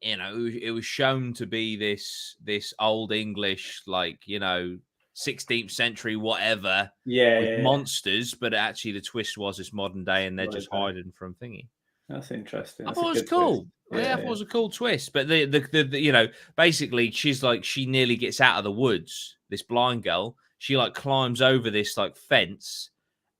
you know, it was shown to be this old English, like, you know, 16th century whatever Yeah. with Yeah. monsters, but actually the twist was it's modern day and they're Modern just day. hiding from thingy. That's interesting. I That's thought a it was good cool. twist. Yeah, I thought it was a cool twist. But the you know, basically she's like, she nearly gets out of the woods, this blind girl. She like climbs over this like fence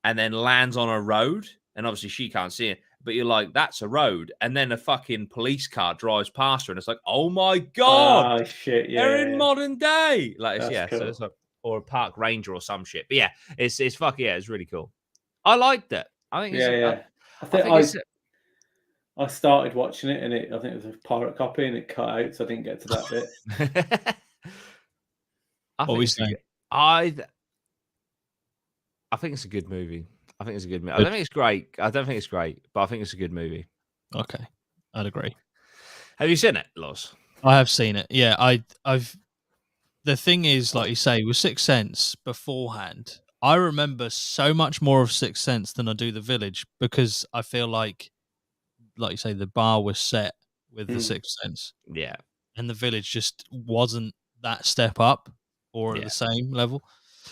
and then lands on a road. And obviously she can't see it. But you're like, that's a road. And then a fucking police car drives past her and it's like, oh my God, Oh shit, yeah. they're in modern day. Like it's, That's yeah, cool. so it's like, or a park ranger or some shit. But yeah, it's fuck yeah, it's really cool. I liked it. I think it's I think I started watching it and I think it was a pirate copy and it cut out, so I didn't get to that bit. I What think we it's saying? I think it's a good movie. I think it's a good movie. I don't think it's great. I don't think it's great, but I think it's a good movie. Okay, I'd agree. Have you seen it, Loz? I have seen it. Yeah, I've. The thing is, like you say, with Sixth Sense beforehand, I remember so much more of Sixth Sense than I do The Village because I feel like you say, the bar was set with The Sixth Sense, Yeah. and The Village just wasn't that step up or at the same level.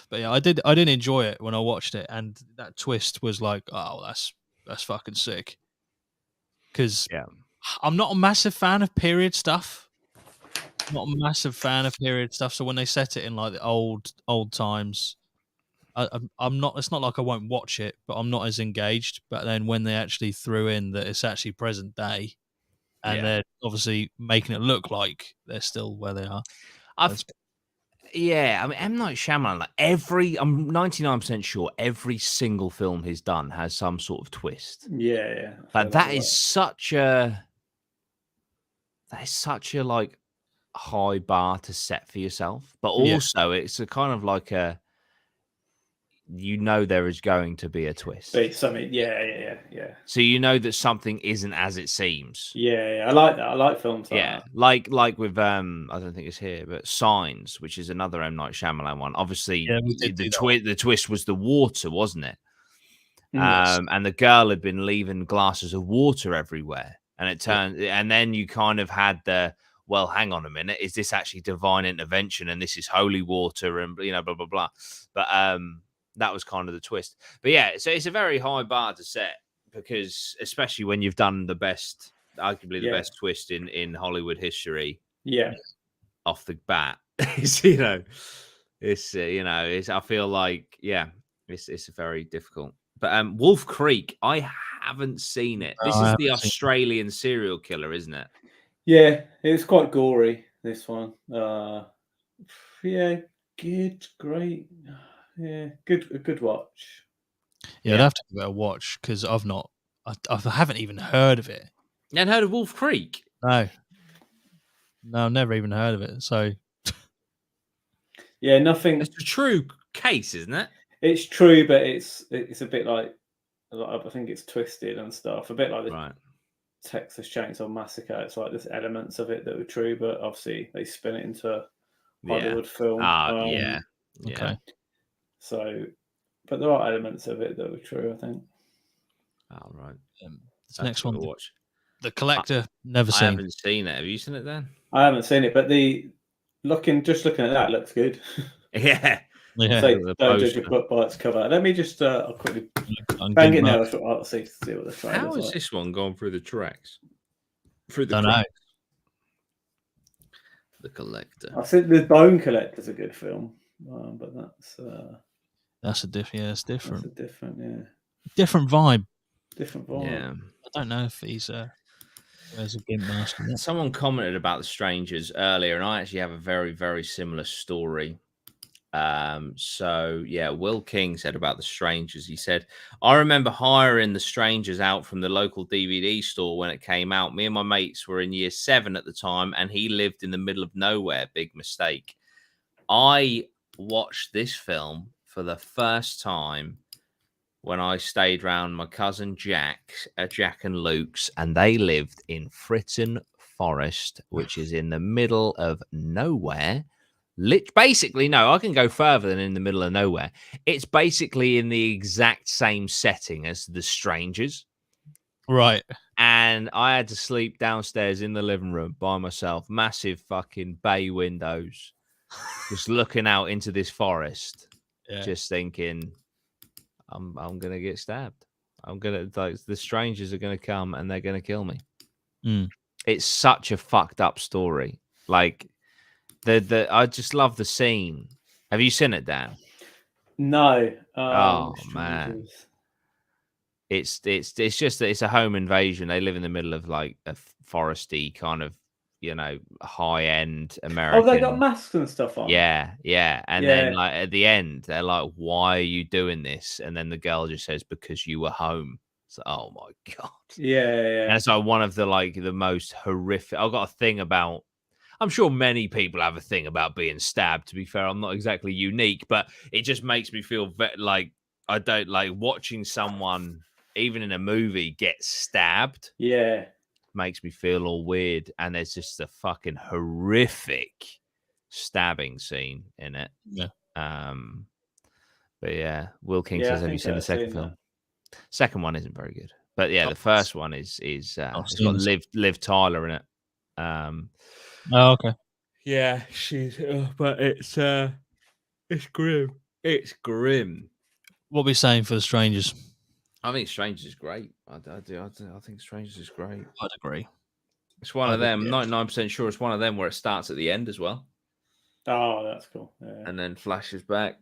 But yeah, I did enjoy it when I watched it, and that twist was like, oh, that's fucking sick. Because Yeah. I'm not a massive fan of period stuff. Not a massive fan of period stuff. So when they set it in like the old times, I'm not. It's not like I won't watch it, but I'm not as engaged. But then when they actually threw in that it's actually present day, and they're obviously making it look like they're still where they are. Yeah, I mean, M. Night Shyamalan, like I'm 99% sure every single film he's done has some sort of twist. Yeah. Like that is such a like high bar to set for yourself, but also it's a kind of like there is going to be a twist. Something, yeah. So you know that something isn't as it seems. Yeah. I like that. I like films like that. Like with I don't think it's here, but Signs, which is another M. Night Shyamalan one. Obviously, the twist was the water, wasn't it? Yes. And the girl had been leaving glasses of water everywhere, and it turned, and then you kind of had well, hang on a minute, is this actually divine intervention, and this is holy water, and you know, blah blah blah. But that was kind of the twist. But yeah, so it's a very high bar to set because, especially when you've done arguably the best twist in Hollywood history. Yeah. Off the bat, it's I feel like it's very difficult. But Wolf Creek, I haven't seen it. This is the Australian serial killer, isn't it? Yeah, it's quite gory, this one. Yeah, good, great. Yeah, a good watch. Yeah, I'd have to give it a watch because I haven't even heard of it. You hadn't heard of Wolf Creek? No, I've never even heard of it. So, yeah, nothing. It's a true case, isn't it? It's true, but it's a bit like I think it's twisted and stuff. A bit like the Texas Chainsaw Massacre. It's like there's elements of it that were true, but obviously they spin it into a Hollywood film. Okay. So, but there are elements of it that were true, I think. Oh, right. This next one, watch. The Collector. Never seen. I haven't seen it. Have you seen it then? I haven't seen it, but just looking at that looks good. Yeah. Don't judge a book by its cover. Let me just I'll quickly bang it now. I'll see what the trailer's How is this one going through the tracks? Don't know. The Collector. I think The Bone Collector's a good film, but That's a different. Yeah, it's different. That's a different, Different vibe. different vibe. Yeah. I don't know if he's wears a gimp mask. Or not. Someone commented about The Strangers earlier, and I actually have a very, very similar story. So yeah, Will King said about The Strangers. He said, I remember hiring The Strangers out from the local DVD store when it came out. Me and my mates were in year 7 at the time, and he lived in the middle of nowhere. Big mistake. I watched this film for the first time when I stayed round my cousin Jack and Luke's, and they lived in Fritton Forest, which is in the middle of nowhere. Basically, no, I can go further than in the middle of nowhere. It's basically in the exact same setting as The Strangers. Right. And I had to sleep downstairs in the living room by myself, massive fucking bay windows, just looking out into this forest, just thinking, I'm gonna get stabbed. The strangers are gonna come and they're gonna kill me. It's such a fucked up story. Like I just love the scene. Have you seen it, Dan? No. Oh man. It's just that it's a home invasion. They live in the middle of like a foresty kind of, high end American. Oh, they got masks and stuff on. Yeah. And then like at the end, they're like, "Why are you doing this?" And then the girl just says, "Because you were home." So, oh my god. Yeah. And it's like one of the most horrific. I've got a thing about. I'm sure many people have a thing about being stabbed. To be fair, I'm not exactly unique, but it just makes me feel like I don't like watching someone, even in a movie, get stabbed. Yeah. Makes me feel all weird. And there's just a fucking horrific stabbing scene in it. Yeah. But yeah, Will King says, "Have you seen the second film?" Second one isn't very good, but yeah, the first one is it's got Liv Tyler in it. Oh, okay. Yeah, but it's grim. It's grim. What are we saying for The Strangers? I think Strangers is great. I think Strangers is great. I'd agree. It's one of them. 99% sure it's one of them where it starts at the end as well. Oh, that's cool. Yeah. And then flashes back.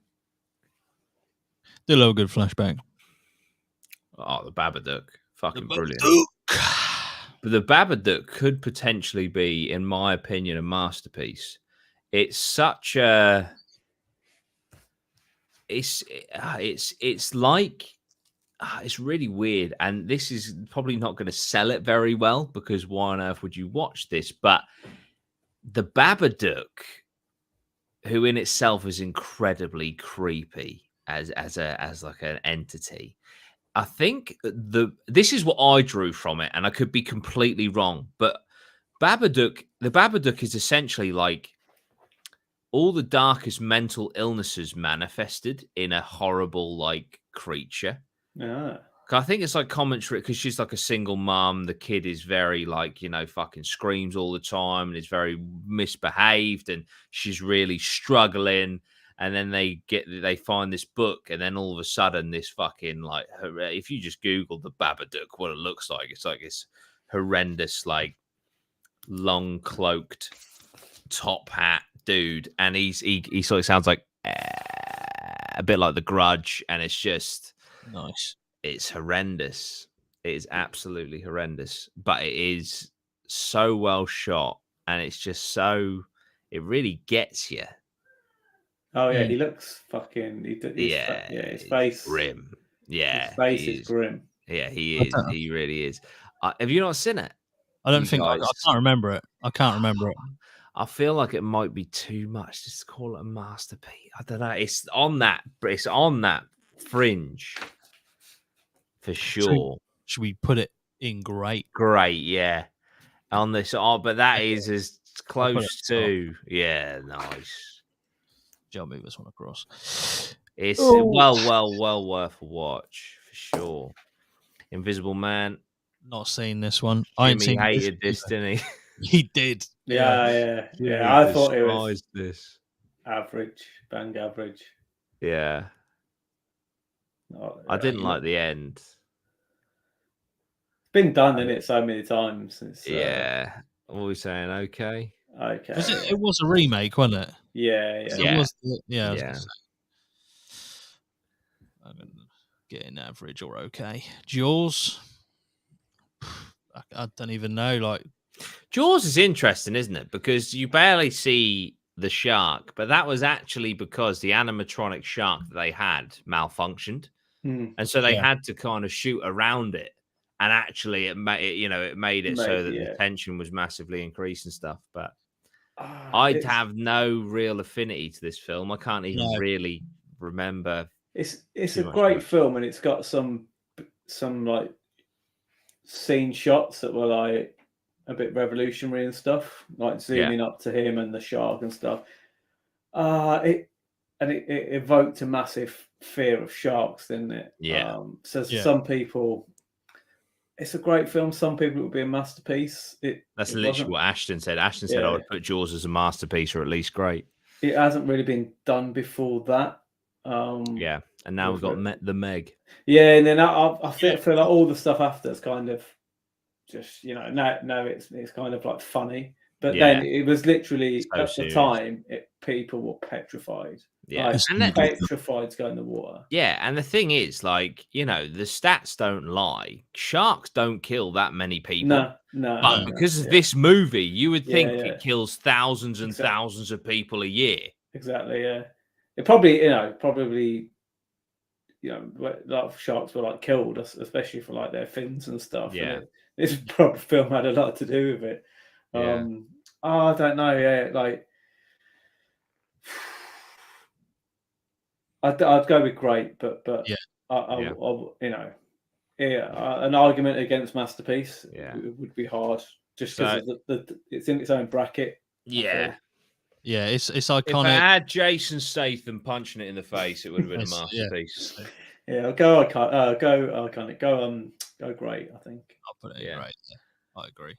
Do a little good flashback. Oh, the Babadook. Fucking brilliant. But the Babadook could potentially be, in my opinion, a masterpiece. It's such a... It's like... it's really weird. And this is probably not going to sell it very well, because why on earth would you watch this? But the Babadook, who in itself is incredibly creepy as like an entity, I think this is what I drew from it, and I could be completely wrong, but the Babadook is essentially like all the darkest mental illnesses manifested in a horrible like creature. Yeah. I think it's like commentary because she's like a single mom. The kid is very like, fucking screams all the time and is very misbehaved, and she's really struggling. And then they find this book, and then all of a sudden this fucking like, if you just Google the Babadook, what it looks like, it's like this horrendous, like long cloaked top hat dude. And he sort of sounds like a bit like The Grudge. And it's just nice. It's horrendous. It is absolutely horrendous, but it is so well shot, and it's just it really gets you. Oh yeah, he looks fucking. His face grim. Yeah, his face is grim. Yeah, he is. He really is. Have you not seen it? I don't think I can't remember it. I can't remember it. I feel like it might be too much just to call it a masterpiece. I don't know. It's on that fringe. For sure. Should we put it in great? Great, yeah. On this, but that is as close to, yeah, nice. I'll move this one across. It's well worth a watch for sure. Invisible Man. Not seen this one. Jimmy hated this, didn't he? He did. Yeah. I thought it was this average, bang average. Yeah. I didn't like the end. It's been done in it so many times. Yeah. What are we saying? Okay. Okay. It was a remake, wasn't it? Yeah. It Yeah. was, I was Yeah. gonna say. I'm gonna get an average or okay. Jaws. I don't even know. Like, Jaws is interesting, isn't it? Because you barely see the shark, but that was actually because the animatronic shark that they had malfunctioned, Mm. and so they Yeah. had to kind of shoot around it. And actually, it made it so that the tension was massively increased and stuff. But I'd have no real affinity to this film. I can't even really remember. It's a great film, and it's got some like scene shots that were like a bit revolutionary and stuff, like zooming up to him and the shark and stuff. It evoked a massive fear of sharks, didn't it? Yeah. So some people, it's a great film. Some people it would be a masterpiece. That's literally what Ashton said. Ashton said I would put Jaws as a masterpiece or at least great. It hasn't really been done before that. Yeah, and now we've got the Meg. Yeah, and then I feel like all the stuff after is kind of just now it's kind of like funny, but then it was literally so at serious. the time people were petrified. Yeah, like, petrified to go in the water. Yeah, and the thing is, like, the stats don't lie. Sharks don't kill that many people. No. But because of this movie, you would think it kills thousands and Exactly. thousands of people a year. Exactly. Yeah. It probably a lot of sharks were like killed, especially for like their fins and stuff. Yeah. And this probably film had a lot to do with it. Yeah. I don't know. Yeah, like I'd go with great, but an argument against masterpiece would be hard just because it's in its own bracket. Yeah. Yeah, it's iconic. If I had Jason Statham punching it in the face, it would have been a masterpiece. Yeah, go iconic, go great. I think I'll put it in great. Yeah, I agree.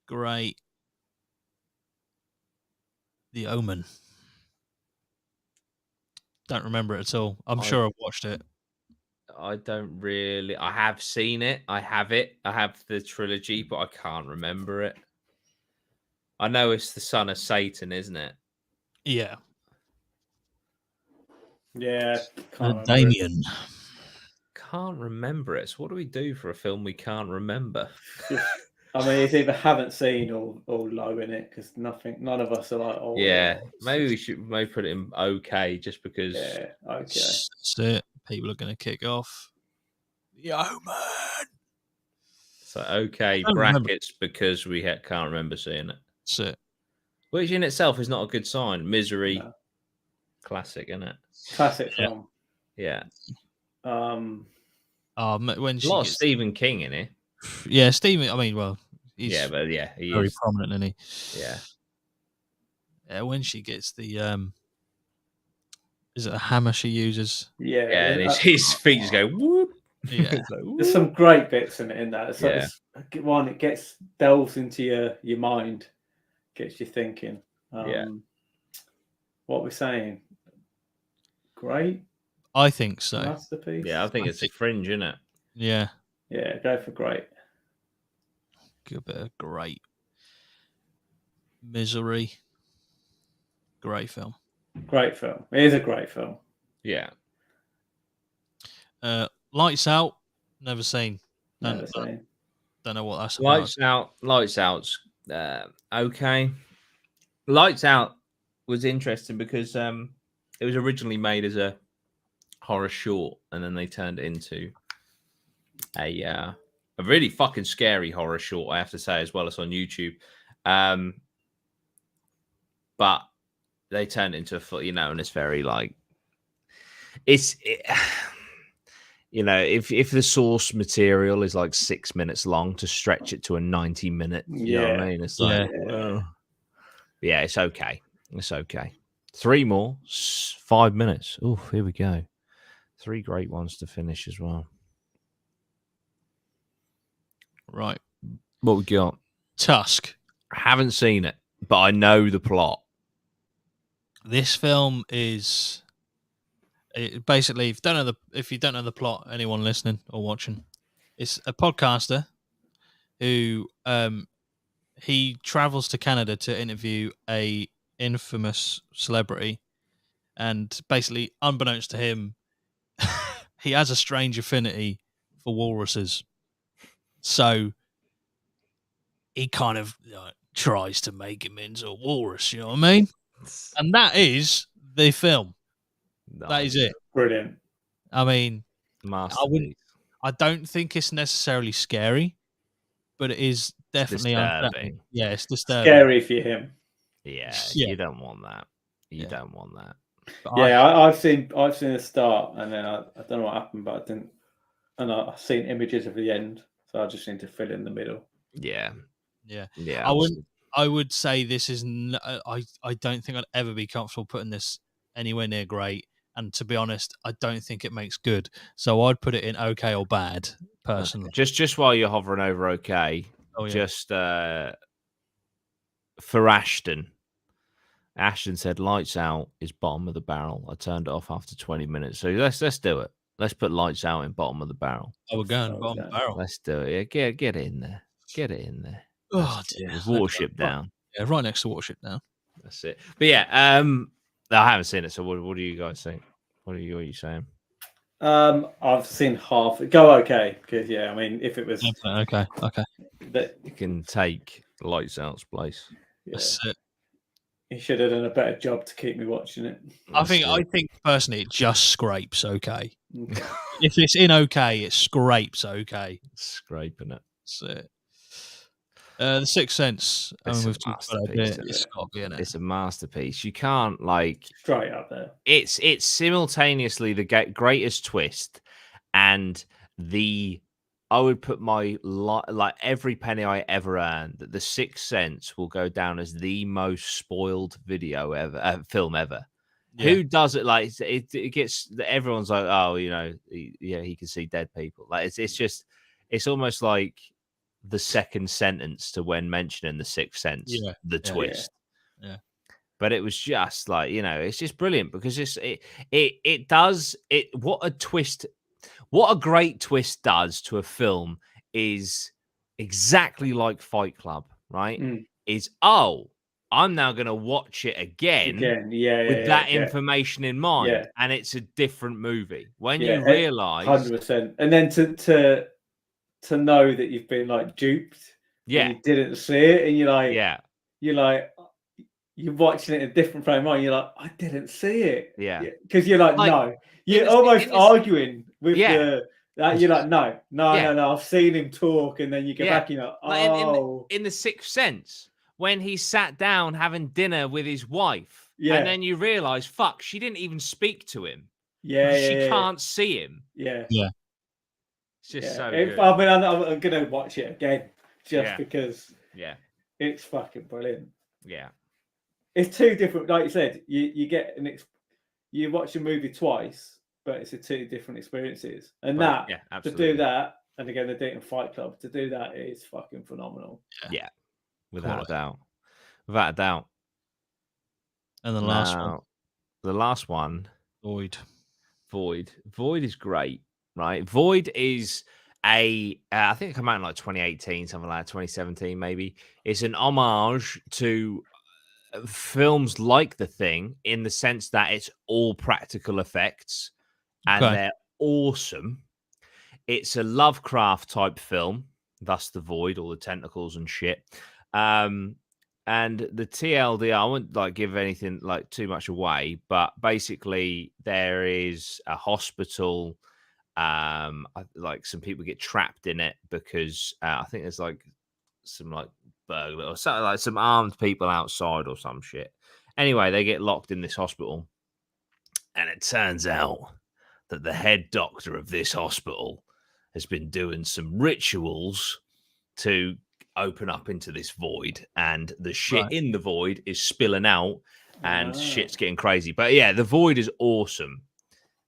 Great. The Omen. Don't remember it at all. I'm sure I've watched it. I don't really. I have seen it. I have it. I have the trilogy, but I can't remember it. I know it's the son of Satan, isn't it? Yeah. Yeah. Damien. Can't remember it. So what do we do for a film we can't remember? I mean, it's either haven't seen or low in it because none of us are like, oh yeah. Maybe we should put it in okay, just because. Yeah, okay. That's it. People are going to kick off. The Omen. So okay, brackets because we can't remember seeing it. That's it. Which in itself is not a good sign. Misery, classic, isn't it? Classic film. Yeah. When a lot of Stephen King in it. Yeah, Stephen. I mean, well, he's he very prominent, isn't he? Yeah. Yeah. When she gets the is it a hammer she uses? Yeah. And his feet just go whoop. Yeah. Like, whoop. There's some great bits in that. One, it delves into your mind, gets you thinking. What we're saying. Great. I think so. Masterpiece. Yeah, I think it's a fringe, isn't it? Yeah. Yeah, go for great. Good bit of great. Misery. Great film. Great film. It is a great film. Yeah. Lights Out. Never seen. Never seen. Don't know what that's about. Lights Out's okay. Lights Out was interesting because it was originally made as a horror short, and then they turned it into a really fucking scary horror short, I have to say, as well as on YouTube. But they turned it into a and it's very like if the source material is like 6 minutes long, to stretch it to a 90-minute, you know what I mean? It's like, it's okay. It's okay. 3 more, 5 minutes. Oh, here we go. 3 great ones to finish as well. Right. What we got? Tusk. I haven't seen it, but I know the plot. This film is basically, if you don't know the plot, anyone listening or watching, it's a podcaster who he travels to Canada to interview a infamous celebrity, and basically, unbeknownst to him, he has a strange affinity for walruses. So he kind of tries to make him into a walrus. You know what I mean? And that is the film. That is it. Brilliant. I mean, Masterpiece. I don't think it's necessarily scary, but it is definitely disturbing. Yeah, it's disturbing. Scary for him. Yeah, Yeah. you don't want that. You don't want that. But I've seen the start, and then I don't know what happened, but I didn't. And I've seen images of the end, so I just need to fill in the middle. Yeah. I would say this is. I don't think I'd ever be comfortable putting this anywhere near great. And to be honest, I don't think it makes good. So I'd put it in okay or bad, personally. Okay. Just while you're hovering over okay, just for Ashton. Ashton said Lights Out is bottom of the barrel. I turned it off after 20 minutes. So let's do it. Let's put Lights Out in bottom of the barrel. Oh, we're going bottom of the barrel. Let's do it. Yeah, get it in there. Get it in there. Oh dear. Watership Down. Yeah, right next to Watership Down. That's it. But yeah, I haven't seen it. So what do you guys think? What are you saying? I've seen half. Go okay, because I mean, if it was okay, you can take Lights Out's place. That's it. He should have done a better job to keep me watching it. I think personally, it just scrapes okay. If it's in okay, it scrapes okay. Scraping it. That's it. The Sixth Sense. I mean, we've talked about it. It's got to be in it. It's a masterpiece. You can't straight up there. It's simultaneously the greatest twist and I would put my every penny I ever earned that The Sixth Sense will go down as the most spoiled video ever, film ever. Yeah. Who does it? Like it gets everyone's like, oh, he can see dead people. Like it's almost like the second sentence to when mentioning The Sixth Sense, the twist. Yeah. But it was just like, it's just brilliant because it does it. What a great twist does to a film is exactly like Fight Club, right? Is I'm now going to watch it again with that information in mind, and it's a different movie. When you realize 100%, and then to know that you've been duped, and you didn't see it, and you're watching it in a different frame of mind. You're like, I didn't see it, because you're like no, you're almost arguing with you're like no, I've seen him talk, and then you go back, and you're like, in The Sixth Sense. When he sat down having dinner with his wife, and then you realize, fuck, she didn't even speak to him. She can't see him. It's just so good. I mean, I'm gonna watch it again just because. It's fucking brilliant. Yeah, it's two different. Like you said, you get you watch a movie twice, but it's two different experiences, and to do that, and again, the Dayton Fight Club, to do that is fucking phenomenal. Yeah. Without a doubt. And the last one, Void is great, right? Void is I think it came out in 2018, something like 2017 maybe. It's an homage to films like The Thing in the sense that it's all practical effects and they're awesome. It's a Lovecraft type film, thus the Void, all the tentacles and shit. And the TLDR, I won't give anything too much away, but basically there is a hospital. Some people get trapped in it because I think there's some burglar or something, some armed people outside or some shit. Anyway, they get locked in this hospital, and it turns out that the head doctor of this hospital has been doing some rituals to open up into this void, and the shit in the void is spilling out, and shit's getting crazy. But yeah, the Void is awesome.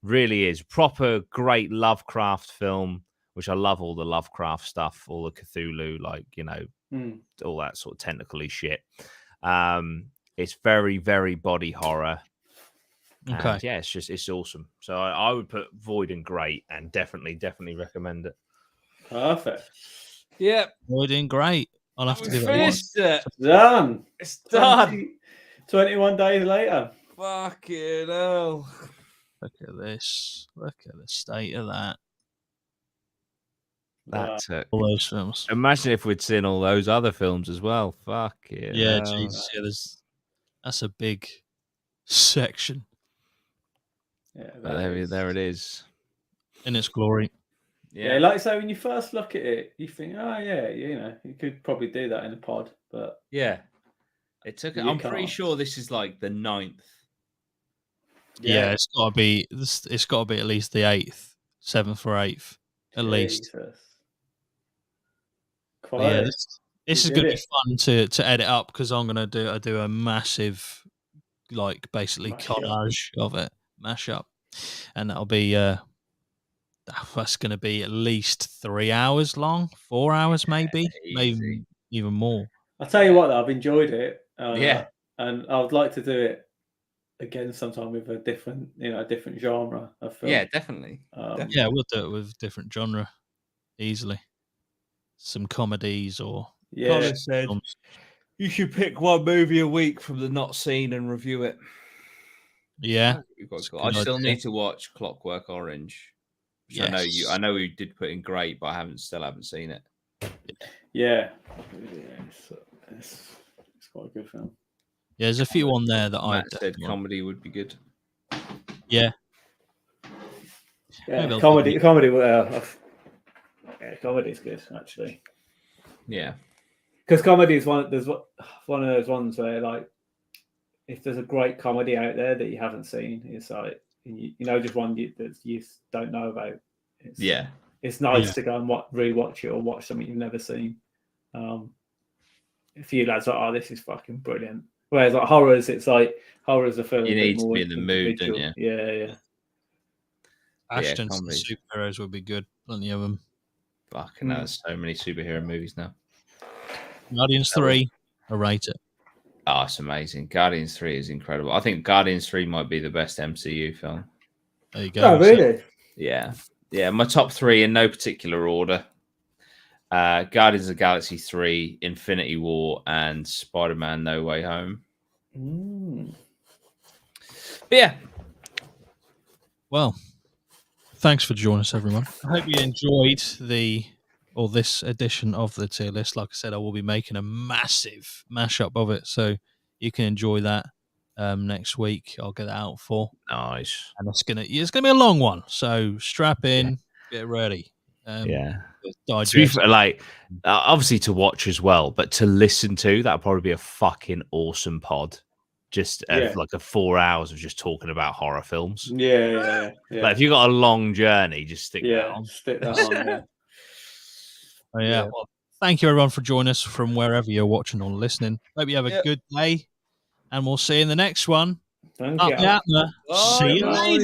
Really is. Proper great Lovecraft film, which I love all the Lovecraft stuff, all the Cthulhu, all that sort of tentacle-y shit. It's very, very body horror. Okay. And yeah, it's awesome. So I would put Void in great and definitely recommend it. Perfect. Yeah. Void in great. I'll have to We give it a watch. finished it. Done. It's done. 21 days later. Fucking hell. Look at this. Look at the state of that. That took. All those films. Imagine if we'd seen all those other films as well. Fucking Yeah, hell. Jesus. Yeah, that's a big section Yeah, But there it is. in its glory. Yeah, like I say, when you first look at it, you think, oh yeah, you could probably do that in a pod, but yeah, it took. You I'm pretty can't. sure this is like the 9th. Yeah, it's got to be. It's got to be at least the 8th, 7th or 8th, at least. But yeah, this is going to be fun to edit up because I'm going to do a massive, like basically collage of it, mashup, and that'll be that's going to be at least 3 hours long, 4 hours maybe even more. I'll tell you what, though, I've enjoyed it. Yeah. And I would like to do it again sometime with a different genre of film. Yeah, definitely. Yeah, we'll do it with different genre easily. Some comedies or Colin said you should pick one movie a week from the not seen and review it. Yeah, I still need to watch Clockwork Orange. Which I know you did put in great, but I still haven't seen it. Yeah, it's quite a good film. Yeah, there's a few on there that Matt said comedy would be good. Yeah. Yeah, comedy. Yeah, comedy's good actually. Yeah, because comedy is one of those ones where, like, if there's a great comedy out there that you haven't seen, it's like just one that you don't know about. It's nice to go and rewatch it or watch something you've never seen. A few lads are like, oh, this is fucking brilliant. Whereas like horrors, it's like horrors are feeling. You need to be in the mood, don't you? Yeah. Ashton's superheroes would be good. Plenty of them. Fucking there's so many superhero movies now. Guardians 3, I rate it. Oh, it's amazing. Guardians 3 is incredible. I think Guardians 3 might be the best MCU film. There you go. Oh, really? Yeah. My top 3 in no particular order. Guardians of the Galaxy 3, Infinity War, and Spider-Man No Way Home. But yeah. Well, thanks for joining us, everyone. I hope you enjoyed this edition of the tier list. Like I said, I will be making a massive mashup of it, so you can enjoy that next week. I'll get it out for. Nice. And it's gonna be a long one, so strap in, get ready. Digest. Obviously to watch as well, but to listen to, that'll probably be a fucking awesome pod. Just like a 4 hours of just talking about horror films. Yeah. Like if you got a long journey, just stick that on. Stick that on. Yeah. Well, thank you everyone for joining us from wherever you're watching or listening. Hope you have a good day, and we'll see you in the next one. Thank you. See you later.